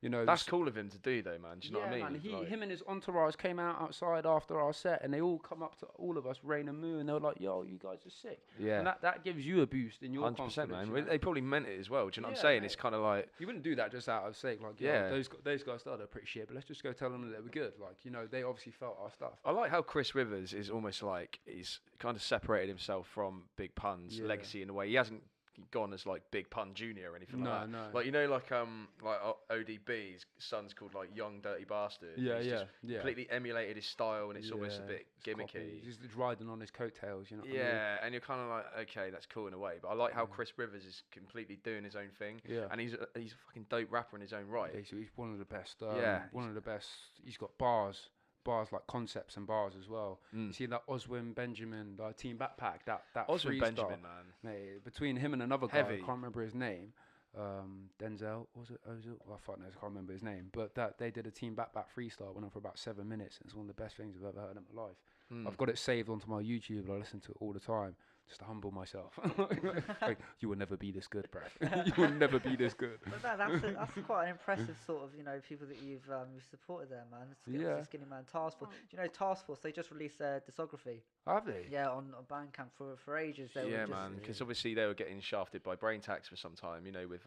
you know, that's cool of him to do, though, man. Do you know what I mean? Man, him and his entourage came outside after our set, and they all come up to all of us, Rain and Moo, and they were like, "Yo, you guys are sick." Yeah. And that gives you a boost in your 100%, confidence. man. You know? They probably meant it as well. Do you know what I'm saying? It's kind of like you wouldn't do that just out of sake, like, those guys started pretty shit, but let's just go tell them that they were good. Like, you know, they obviously felt our stuff. I like how Chris Rivers is almost like he's kind of separated himself from Big Pun's legacy in a way. He hasn't gone as like Big Pun Junior or anything like that. No. Like, you know, like ODB's son's called like Young Dirty Bastard. He's just completely emulated his style, and it's almost a bit gimmicky. He's just riding on his coattails, you know. And you're kind of like, okay, that's cool in a way, but I like how Chris Rivers is completely doing his own thing. And he's a fucking dope rapper in his own right. Yeah, he's one of the best. One of the best. He's got bars like concepts and bars as well. You see that Oswin Benjamin, Team Backpack, that Oswin freestyle, Benjamin, man. Mate, between him and another guy, Heavy. I can't remember his name. Denzel, was it Ozil? Well, fuck knows, I can't remember his name. But that they did a Team Backpack freestyle, went on for about 7 minutes, and it's one of the best things I've ever heard in my life. I've got it saved onto my YouTube, and I listen to it all the time, just to humble myself. Like, you will never be this good, bruv. You will never be this good. But that's quite an impressive sort of, you know, people that you've supported there, man. Skinnyman and Task Force. Do you know Task Force? They just released their discography. Have they? Yeah, on Bandcamp for ages. They were man, because obviously they were getting shafted by Brain Tax for some time, you know, with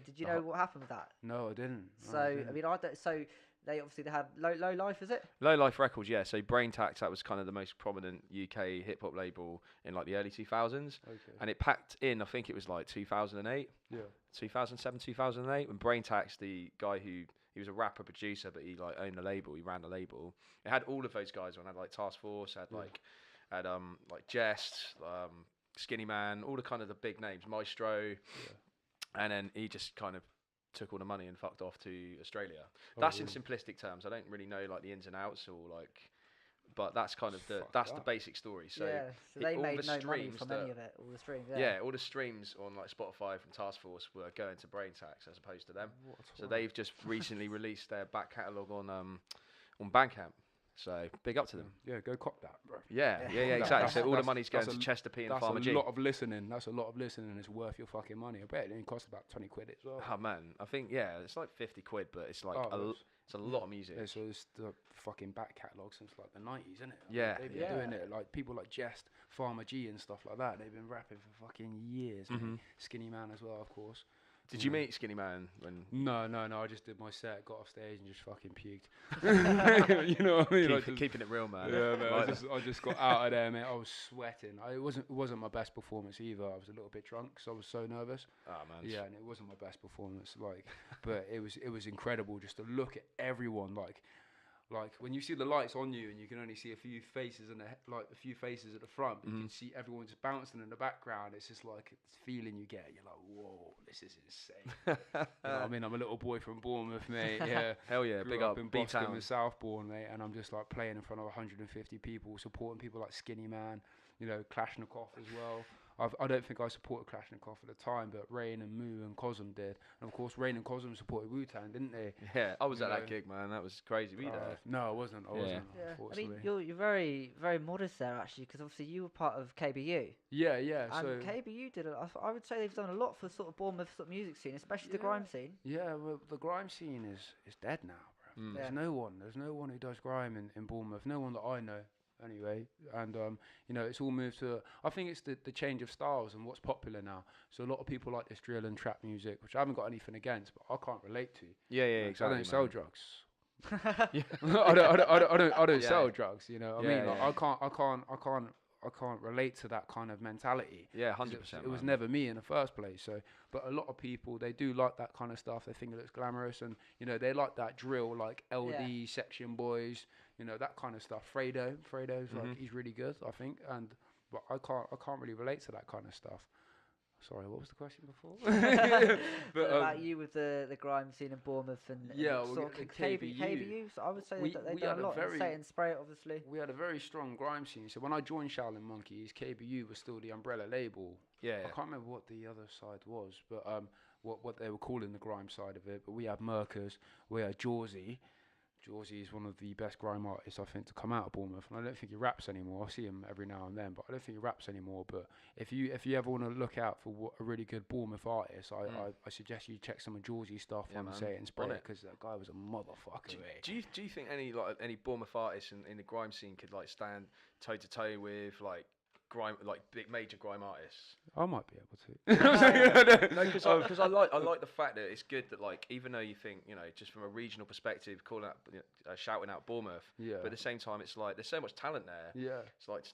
Did you know what happened with that? No, I didn't. I mean, I don't. So they had Low Life, is it? Low Life Records, yeah. So Brain Tax, that was kind of the most prominent UK hip hop label in like the early 2000s, and it packed in, I think it was like 2008, 2007, 2008, when Brain Tax, the guy he was a rapper producer, but he like owned the label, he ran the label. It had all of those guys on. It had like Task Force, had like Jest, Skinnyman, all the kind of the big names, Maestro, and then he just kind of took all the money and fucked off to Australia. That's in simplistic terms. I don't really know like the ins and outs or like, but that's kind of the basic story. So they made no money from any of it. All the streams. All the streams on like Spotify from Task Force were going to Brain Tax as opposed to them. So they've just recently released their back catalogue on Bandcamp. So big up to them. Yeah, go cop that, bro. Yeah, exactly. So all the money's going to Chester P and Farmer G. That's a lot of listening. That's a lot of listening. It's worth your fucking money. I bet it didn't cost about 20 quid as well. Oh man, I think it's like 50 quid, but it's like it's a lot of music. Yeah, so it's the fucking back catalogue since like the 90s, isn't it? They've been doing it. Like people like Jest, Farmer G and stuff like that. They've been rapping for fucking years. Skinnyman as well, of course. Did you meet Skinnyman when? No. I just did my set, got off stage, and just fucking puked. You know what I mean? Keeping it real, man. Yeah, man. I just got out of there, mate. I was sweating. It wasn't my best performance either. I was a little bit drunk, so I was so nervous. Oh man. Yeah, and it wasn't my best performance. But it was incredible just to look at everyone like when you see the lights on you and you can only see a few faces a few faces at the front, but you can see everyone just bouncing in the background. It's just like this feeling you get. You're like, whoa, this is insane. You know what I mean? I'm a little boy from Bournemouth, mate. Yeah, hell yeah, grew big up in Boston B-town. and Southbourne, mate, and I'm just like playing in front of 150 people, supporting people like Skinny Man, you know, Klashnikov as well. I don't think I supported Kalashnikov at the time, but Rain and Moo and Cosm did. And of course, Rain and Cosm supported Wu-Tang, didn't they? Yeah, I was at that gig, man. That was crazy. Were you there? No, I wasn't. I wasn't. Yeah. Unfortunately. I mean, you're very very modest there actually, because obviously you were part of KBU. Yeah, yeah. And KBU did I would say they've done a lot for sort of Bournemouth sort of music scene, especially the grime scene. Yeah, well, the grime scene is dead now, bro. There's no one who does grime in Bournemouth. No one that I know. Anyway, and it's all moved to. I think it's the change of styles and what's popular now. So a lot of people like this drill and trap music, which I haven't got anything against, but I can't relate to. Yeah, exactly. I don't sell drugs. I don't sell drugs. You know what I mean? Like, I can't relate to that kind of mentality. Yeah, 100%. It was never me in the first place. So, but a lot of people, they do like that kind of stuff. They think it looks glamorous, and they like that drill, like LD, Section Boys, that kind of stuff. Fredo's like he's really good, I think, but I can't really relate to that kind of stuff. Sorry, what was the question before? But about you with the grime scene in Bournemouth and sort of KBU. So I would say that they've done a lot in Say and Spray, obviously. We had a very strong grime scene. So when I joined Shaolin Monkeys, KBU was still the umbrella label. Yeah. I can't remember what the other side was, but what they were calling the grime side of it. But we had Merkers, we had Jawsy. Jawsy is one of the best grime artists, I think, to come out of Bournemouth, and I don't think he raps anymore. I see him every now and then, but I don't think he raps anymore. But if you ever want to look out for a really good Bournemouth artist, I suggest you check some of Jawsy's stuff on Say It and Spray It, because that guy was a motherfucker. Do you think any Bournemouth artists in the grime scene could like stand toe to toe with like grime, like big major grime artists? I might be able to. No, because I like the fact that it's good that, like, even though you think, just from a regional perspective, calling out, shouting out Bournemouth, but at the same time, it's like there's so much talent there. Yeah, it's like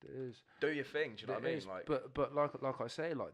there is. Do your thing. Do you know what I mean? Like, but like I say, like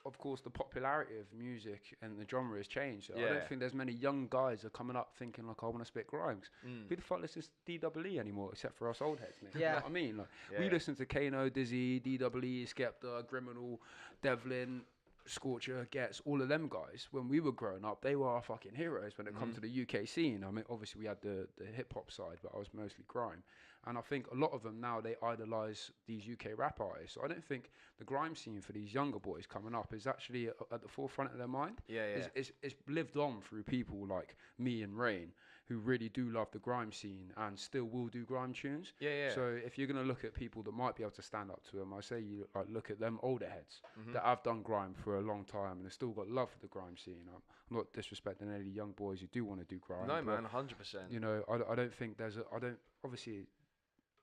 of course the popularity of music and the genre has changed. So I don't think there's many young guys that are coming up thinking like I want to spit grimes. Who the fuck listens to DWE anymore except for us old heads, man? You know what I mean? Like we listen to Kano, Dizzy, DWE, Skepta, Criminal, Devlin, Scorcher, Gets, all of them guys. When we were growing up, they were our fucking heroes when it comes to the UK scene. I mean, obviously we had the hip hop side, but I was mostly grime. And I think a lot of them now, they idolise these UK rap artists. So I don't think the grime scene for these younger boys coming up is actually at the forefront of their mind. It's lived on through people like me and Rain, who really do love the grime scene and still will do grime tunes. So if you're going to look at people that might be able to stand up to them, I say you look at them older heads that have done grime for a long time and have still got love for the grime scene. I'm not disrespecting any young boys who do want to do grime. No, man, 100%. I don't think obviously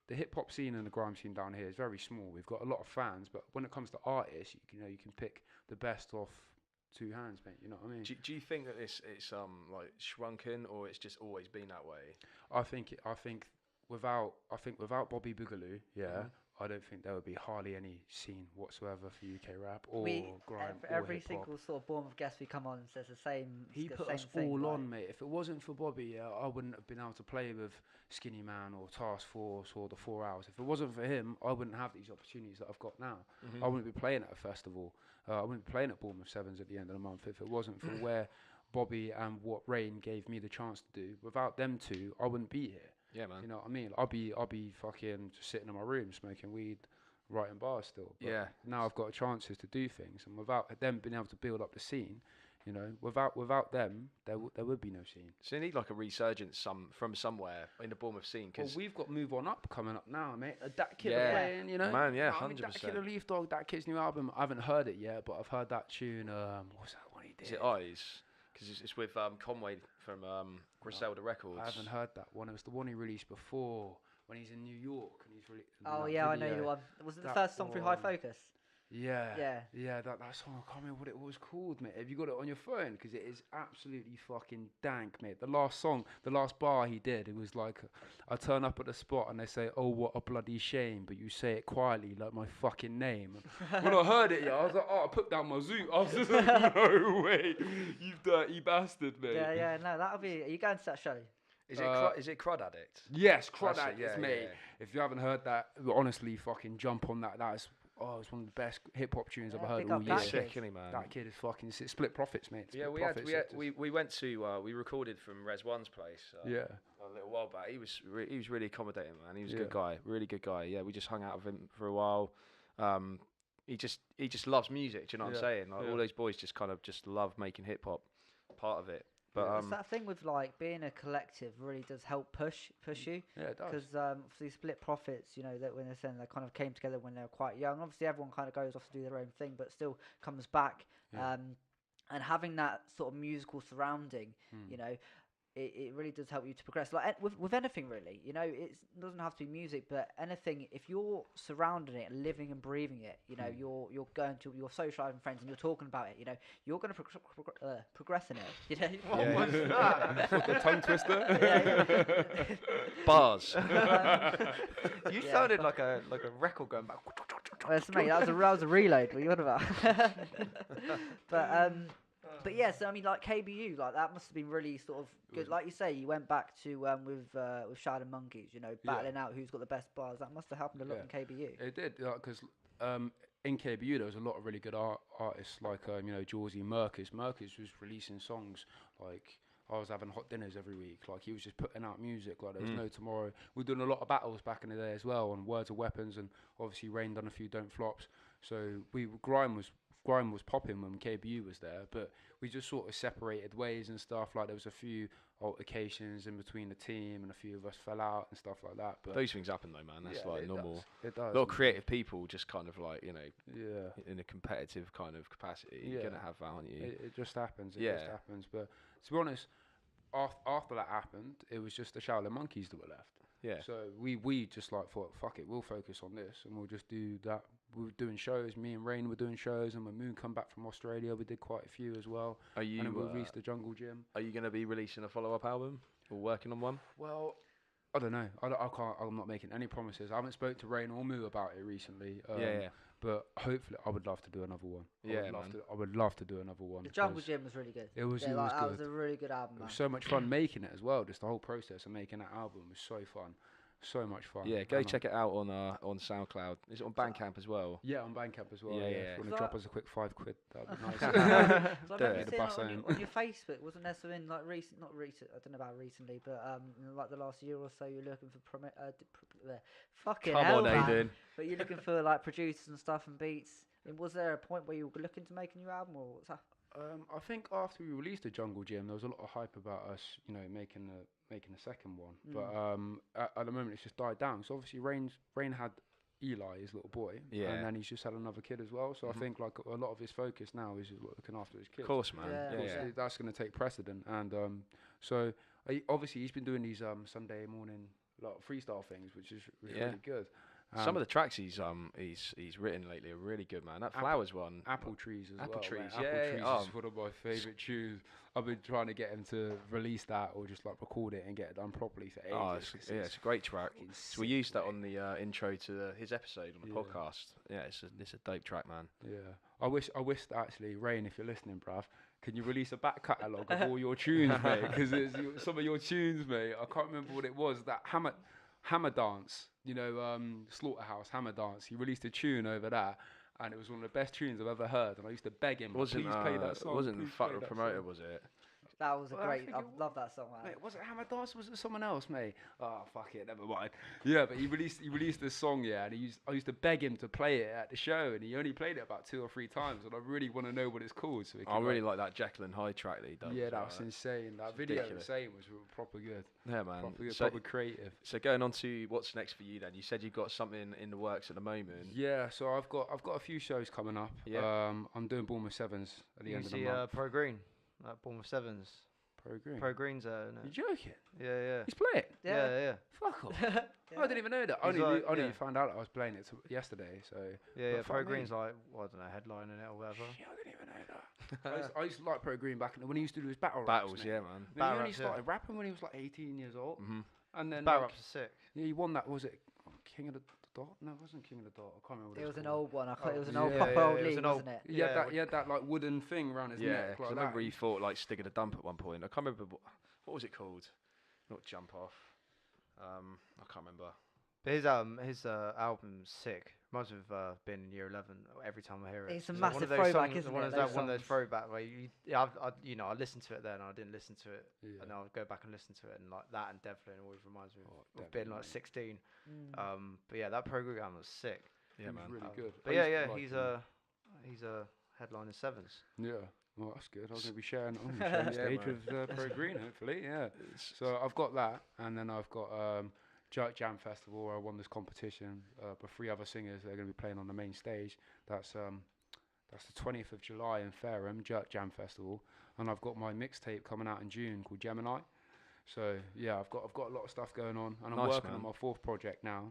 the hip hop scene and the grime scene down here is very small. We've got a lot of fans, but when it comes to artists, you can pick the best off two hands, mate. You know what I mean? Do you think that it's like shrunken, or it's just always been that way? I think without Bobby Boogaloo, I don't think there would be hardly any scene whatsoever for UK rap or grime. Every single sort of Bournemouth guest we come on says the same. He put us all on, mate. If it wasn't for Bobby, I wouldn't have been able to play with Skinnyman or Task Force or the 4 Hours. If it wasn't for him, I wouldn't have these opportunities that I've got now. I wouldn't be playing at a festival. I wouldn't be playing at Bournemouth Sevens at the end of the month if it wasn't for where Bobby and what Rain gave me the chance to do. Without them two, I wouldn't be here. Yeah, man. You know what I mean? I'll be fucking just sitting in my room smoking weed, writing bars still. But now I've got chances to do things, and without them being able to build up the scene, without them, there would be no scene. So you need like a resurgence from somewhere in the Bournemouth scene. Cause we've got Move On Up coming up now, mate. That kid playing, Man, 100%. I mean, that Kid of Leaf Dog, that kid's new album. I haven't heard it yet, but I've heard that tune. What's that one he did? Is it Eyes? Because it's with Conway from Griselda Records. I haven't heard that one. It was the one he released before when he's in New York and he's really. Oh yeah, I know the one. Was it the first song through High Focus? Yeah. That song, I can't remember what it was called, mate. Have you got it on your phone? Because it is absolutely fucking dank, mate. The last song, the last bar he did, it was like, I turn up at the spot and they say, "Oh, what a bloody shame," but you say it quietly like my fucking name. When I heard it, I was like, I put down my zoot. I was just like, no way, you dirty bastard, mate. Yeah, no, that'll be. Are you going to that show? Is it Crud Addict? Yes, Crud Addict, mate. Yeah. If you haven't heard that, honestly, fucking jump on that. It's one of the best hip hop tunes I've heard all year. Sickly, man. That kid is fucking Split Profits, mate. We went to we recorded from Res One's place. A little while back. He was really accommodating, man. He was a good guy, really good guy. Yeah, we just hung out with him for a while. he just loves music. Do you know what I'm saying? Like all those boys just kind of just love making hip hop part of it. But it's that thing with like being a collective really does help push you. Yeah, it does. Because obviously split profits, you know, that when they're saying they kind of came together when they were quite young. Obviously everyone kind of goes off to do their own thing, but still comes back. And having that sort of musical surrounding, you know, it really does help you to progress. Like with anything really, you know, it doesn't have to be music, but anything. If you're surrounding it, living and breathing it, you know, you're going to your socialising friends and you're talking about it. You know, you're going to progress in it. You know, What was that? The tongue twister. bars. You sounded like a record going back. Well, mate, that was a reload. What are you on about? But yeah, so I mean, like KBU, like that must have been really sort of good. Like you say, you went back to with Shaolin Monkeys, you know, battling out who's got the best bars. That must have happened a lot in KBU. It did, because in KBU there was a lot of really good artists like you know, Jawsy Merkis. Merkis was releasing songs like. I was having hot dinners every week. Like he was just putting out music like there was no tomorrow. We were doing a lot of battles back in the day as well on Words of Weapons, and obviously Rain done a few Don't Flops. So Grime was popping when KBU was there, but we just sort of separated ways and stuff. Like there was a few altercations in between the team, and a few of us fell out and stuff like that. But those things happen though, man. That's like normal. It does. A lot of creative people just kind of like, you know, in a competitive kind of capacity. You're gonna have that, aren't you? It just happens. It just happens. But to be honest, after that happened, it was just the Shaolin Monkeys that were left. Yeah. So we just like thought, fuck it, we'll focus on this and we'll just do that. We were doing shows. Me and Rain were doing shows, and when Moon come back from Australia, we did quite a few as well. Are you? And then we released the Jungle Gym. Are you going to be releasing a follow-up album or working on one? Well, I don't know. I can't. I'm not making any promises. I haven't spoke to Rain or Moo about it recently. But hopefully, I would love to do another one. I would love to do another one. The Jungle Gym was really good. It was good. That was a really good album. It was so much fun making it as well. Just the whole process of making that album was so fun. So much fun. Yeah, go check it out on SoundCloud. Is it on Bandcamp as well? Yeah, on Bandcamp as well. Yeah. If you want to drop us a quick £5, that'd be nice. So I remember seeing on your Facebook, wasn't there something like not recent? I don't know about recently, but like the last year or so, you're looking for fucking Come hell, on, man. Aiden. But you're looking for like producers and stuff and beats. And was there a point where you were looking to make a new album, or what's that? I think after we released the Jungle Gym, there was a lot of hype about us, you know, making a second one. But at the moment, it's just died down. So obviously, Rain had Eli, his little boy, and then he's just had another kid as well. So I think like a lot of his focus now is looking after his kids. Of course, man. Yeah. That's going to take precedent. And so obviously, he's been doing these Sunday morning freestyle things, which is really good. Some of the tracks he's written lately are really good, man. That Flowers one, Apple Trees as well. Apple Trees, Apple Trees is one of my favourite tunes. I've been trying to get him to release that or just like record it and get it done properly for ages. It's a great track. So we used that on the intro to his episode on the podcast. Yeah, it's a dope track, man. Yeah, I wish actually, Rain, if you're listening, bruv, can you release a back catalogue of all your tunes, mate? Because some of your tunes, mate, I can't remember what it was. That Hammer Dance, you know, Slaughterhouse Hammer Dance. He released a tune over that, and it was one of the best tunes I've ever heard. And I used to beg him, please play that song. Wasn't Fuck the Promoter, was it? That was great. I love that song, man. Mate, was it Hammer Dance? Was it someone else, mate? Oh, fuck it, never mind. Yeah, but he released this song, and I used to beg him to play it at the show, and he only played it about 2 or 3 times, and I really want to know what it's called. So I really like that Jekyll and Hyde track that he done. Yeah, that was insane. That video was proper good. Yeah, man. Proper creative. So going on to what's next for you then? You said you've got something in the works at the moment. Yeah, so I've got a few shows coming up. Yeah. I'm doing Bournemouth Sevens at the end of the month. Pro Green at Bournemouth Sevens. Pro Green's no. You joking? Yeah. He's playing? Yeah. Fuck off. I didn't even know that. I only found out I was playing it yesterday. So yeah. Pro Green's like, I don't know, headlining it or whatever. I didn't even know that. I used to like Pro Green back when he used to do his battles. Yeah, man. He only started rapping when he was like 18 years old. Mm-hmm. And then battle raps are sick. Yeah, he won that. Was it King of the Dot? No, it wasn't King of the Dot. I can't remember. It was an old one. It was an old proper old league, wasn't it? He had that like wooden thing around his neck. I remember he fought like Stick of the Dump at one point. I can't remember what was it called. Not Jump Off. I can't remember. But his album's sick. Reminds me of being in year 11. Every time I hear it, it's a massive throwback, isn't it? One of those throwback where I listened to it then. I didn't listen to it, and I'll go back and listen to it, and like that and Devlin always reminds me of being like 16. But yeah, that program was sick. Yeah, he was man. really good. But he's a headliner sevens. Yeah. Well, that's good. I'm going to be sharing the stage with Pro Green, hopefully. Yeah. So I've got that, and then I've got Jerk Jam Festival, where I won this competition. But 3 other singers, they're going to be playing on the main stage. That's the 20th of July in Fareham, Jerk Jam Festival, and I've got my mixtape coming out in June called Gemini. So yeah, I've got a lot of stuff going on, and I'm working on my 4th project now.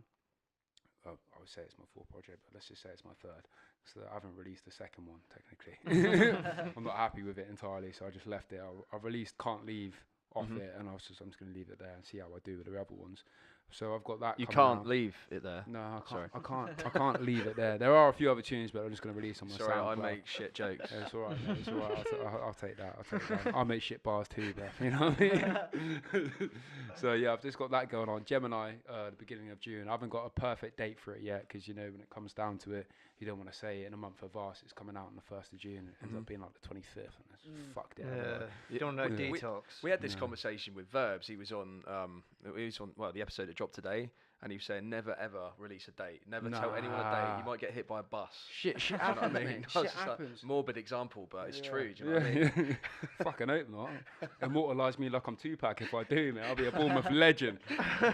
I would say it's my 4th project, but let's just say it's my 3rd. So I haven't released the 2nd one technically. I'm not happy with it entirely, so I just left it. I released Can't Leave off it, and I'm just going to leave it there and see how I do with the other ones. So I've got that. You coming can't out. leave it there. No, I can't. Sorry. I can't leave it there. There are a few other tunes, but I'm just going to release on my SoundCloud. Sorry, I make shit jokes. Yeah, it's all right, mate. It's all right. I'll take that. I'll make shit bars too, bruv. You know what I mean? So yeah, I've just got that going on. Gemini, the beginning of June. I haven't got a perfect date for it yet, because when it comes down to it, you don't want to say it in a month of advance. It's coming out on the 1st of June. It ends up being like the 25th, and it's fucked it. You don't know detox. We had this conversation with Verbs. He was on the episode that dropped today. And he was saying, never ever release a date. Never tell anyone a date. You might get hit by a bus. Shit you know happens, what I mean? mate. Shit happens. Morbid example, but it's true. Do you know what I mean? Fucking hope not. Immortalise me like I'm Tupac if I do, mate. I'll be a Bournemouth legend.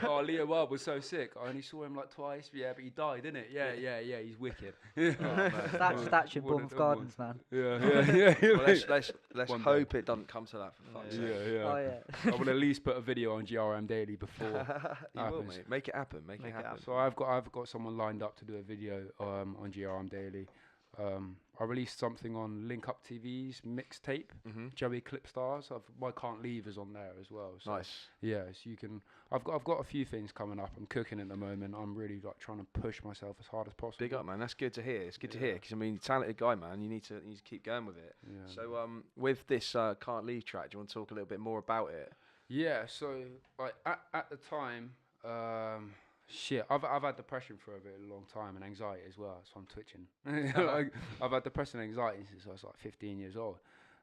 Oh, Leo Ward was so sick. I only saw him like twice. Yeah, but he died, didn't it? Yeah. He's wicked. Statue in Bournemouth Gardens, man. Yeah. Well, let's hope it doesn't come to that, for fuck's sake. Yeah. Oh yeah. I will at least put a video on GRM Daily before. You will, mate. Make it happen. Make it happen. So I've got someone lined up to do a video on GRM Daily. I released something on Link Up TV's mixtape, Joey Clip Stars. My Can't Leave is on there as well. So nice. Yeah, so you can. I've got a few things coming up. I'm cooking at the moment. I'm really trying to push myself as hard as possible. Big up, man. That's good to hear. It's good to hear, because talented guy, man. You need to keep going with it. Yeah. So with this Can't Leave track, do you want to talk a little bit more about it? Yeah. So like at the time. I've had depression for a very long time, and anxiety as well, so I'm twitching. I've had depression and anxiety since I was like 15 years old,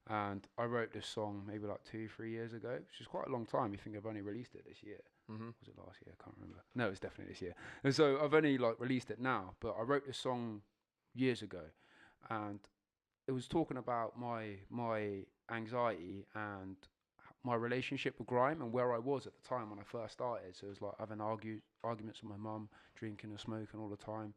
and I wrote this song maybe like 2-3 years ago, which is quite a long time. You think I've only released it this year. Was it last year? I can't remember. No, it's definitely this year. And so I've only like released it now, but I wrote this song years ago, and it was talking about my anxiety and my relationship with grime and where I was at the time when I first started. So it was like having arguments with my mum, drinking and smoking all the time,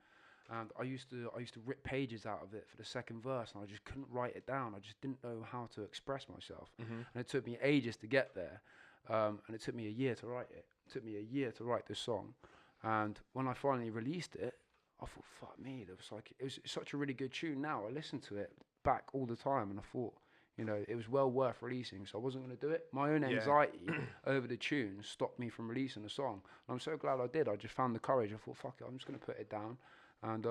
and I used to rip pages out of it for the second verse, and I just couldn't write it down. I just didn't know how to express myself, and it took me ages to get there, and it took me a year to write it. It took me a year to write this song, and when I finally released it, I thought, fuck me, it was such a really good tune. Now I listen to it back all the time, and I thought, it was well worth releasing, so I wasn't going to do it. My own anxiety over the tune stopped me from releasing the song. And I'm so glad I did. I just found the courage. I thought, fuck it, I'm just going to put it down. And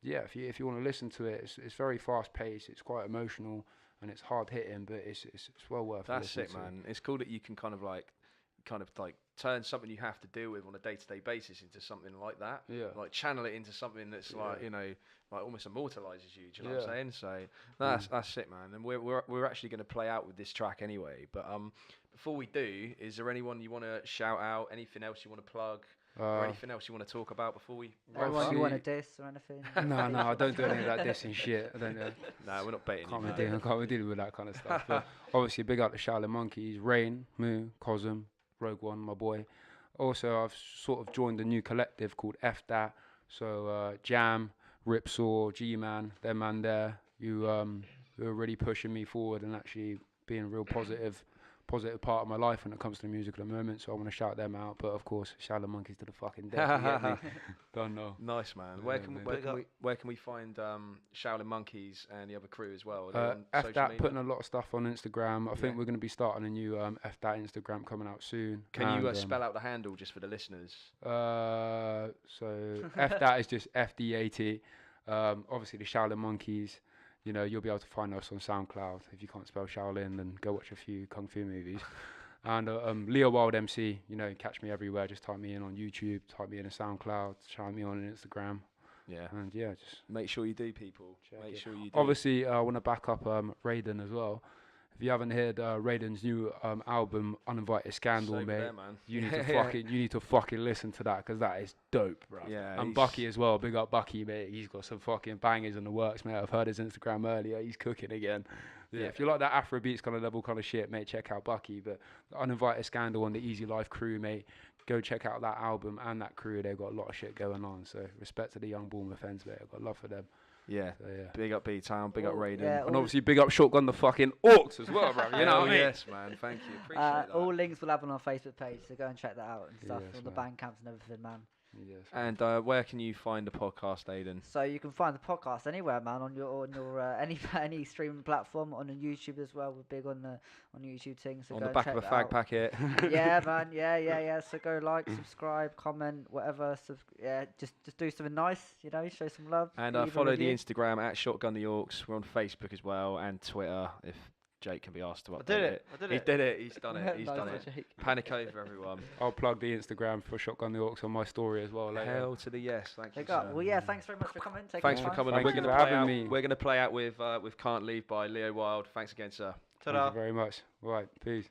if you want to listen to it, it's very fast paced. It's quite emotional, and it's hard hitting, but it's well worth. That's it, man. It's cool that you can kind of like turn something you have to deal with on a day-to-day basis into something like that. Yeah. Like channel it into something that's like almost immortalizes you. Do you know what I'm saying? So that's it, man. And we're actually going to play out with this track anyway. But before we do, is there anyone you want to shout out? Anything else you want to plug? Or anything else you want to talk about before we? Anyone you want to diss or anything? No, I don't do any of that dissing shit. I don't know. No, we're not baiting you. Can't be dealing with that kind of stuff. But obviously, big up the Shaolin Monkeys, Rain, Moo, Cosm, Rogue One, my boy. Also, I've sort of joined a new collective called F That. So Jam, Ripsaw, G-Man, them man there, who are really pushing me forward and actually being a real positive part of my life when it comes to the music at the moment. So I want to shout them out. But of course, Shaolin Monkeys to the fucking death. You get me? Don't know. Nice, man. Where can we find Shaolin Monkeys and the other crew as well? F That putting a lot of stuff on Instagram. I think we're going to be starting a new F That Instagram coming out soon. Can you spell out the handle just for the listeners? So F That is just FDAT. Obviously the Shaolin Monkeys. You'll be able to find us on SoundCloud. If you can't spell Shaolin, then go watch a few Kung Fu movies. And Leo Wild MC, catch me everywhere. Just type me in on YouTube, type me in on SoundCloud, type me on Instagram. Yeah. And just make sure you do, people. Make sure you do. Obviously, I want to back up Raiden as well. if you haven't heard Raiden's new album, Uninvited Scandal, So mate, there, man. you need to fucking listen to that, because that is dope, bro. Yeah, and Bucky as well. Big up Bucky, mate. He's got some fucking bangers in the works, mate. I've heard his Instagram earlier. He's cooking again. Yeah, if you like that Afrobeats kind of level kind of shit, mate, check out Bucky. But Uninvited Scandal and the Easy Life crew, mate, go check out that album and that crew. They've got a lot of shit going on. So respect to the young Bournemouth fans, mate. I've got love for them. Yeah. So, yeah. Big up B-Town, big up Raiden. Yeah, And obviously big up Shotgun the fucking Aux as well, bro. You know what I mean? Yes, man. Thank you. Appreciate that. All links we'll have on our Facebook page, so go and check that out and stuff. Yes, All the man. Bandcamps and everything, man. Yes. And where can you find the podcast, Aiden? So you can find the podcast anywhere, man, on your any streaming platform, on YouTube as well. We're big on the YouTube thing. So On go the and back check of a that fag out. packet. Yeah, man. Yeah. So go like, subscribe, comment, whatever. Just do something nice, show some love. And leave a follow the review. Instagram at Shotgun The Aux. We're on Facebook as well, and Twitter if Jake can be asked to update did it. I did He it. did it. He's done it. He's Nice done one, it. Jake. Panic over, everyone. I'll plug the Instagram for Shotgun the Aux on my story as well later. Hell to the yes. Thank you, Big up. sir. Well, yeah. Thanks very much for coming. Thanks for coming on. Thank We're you going to for play having out. me. We're going to play out with "Can't Leave" by Leo Wilde. Thanks again, sir. Thank you very much. Right, peace.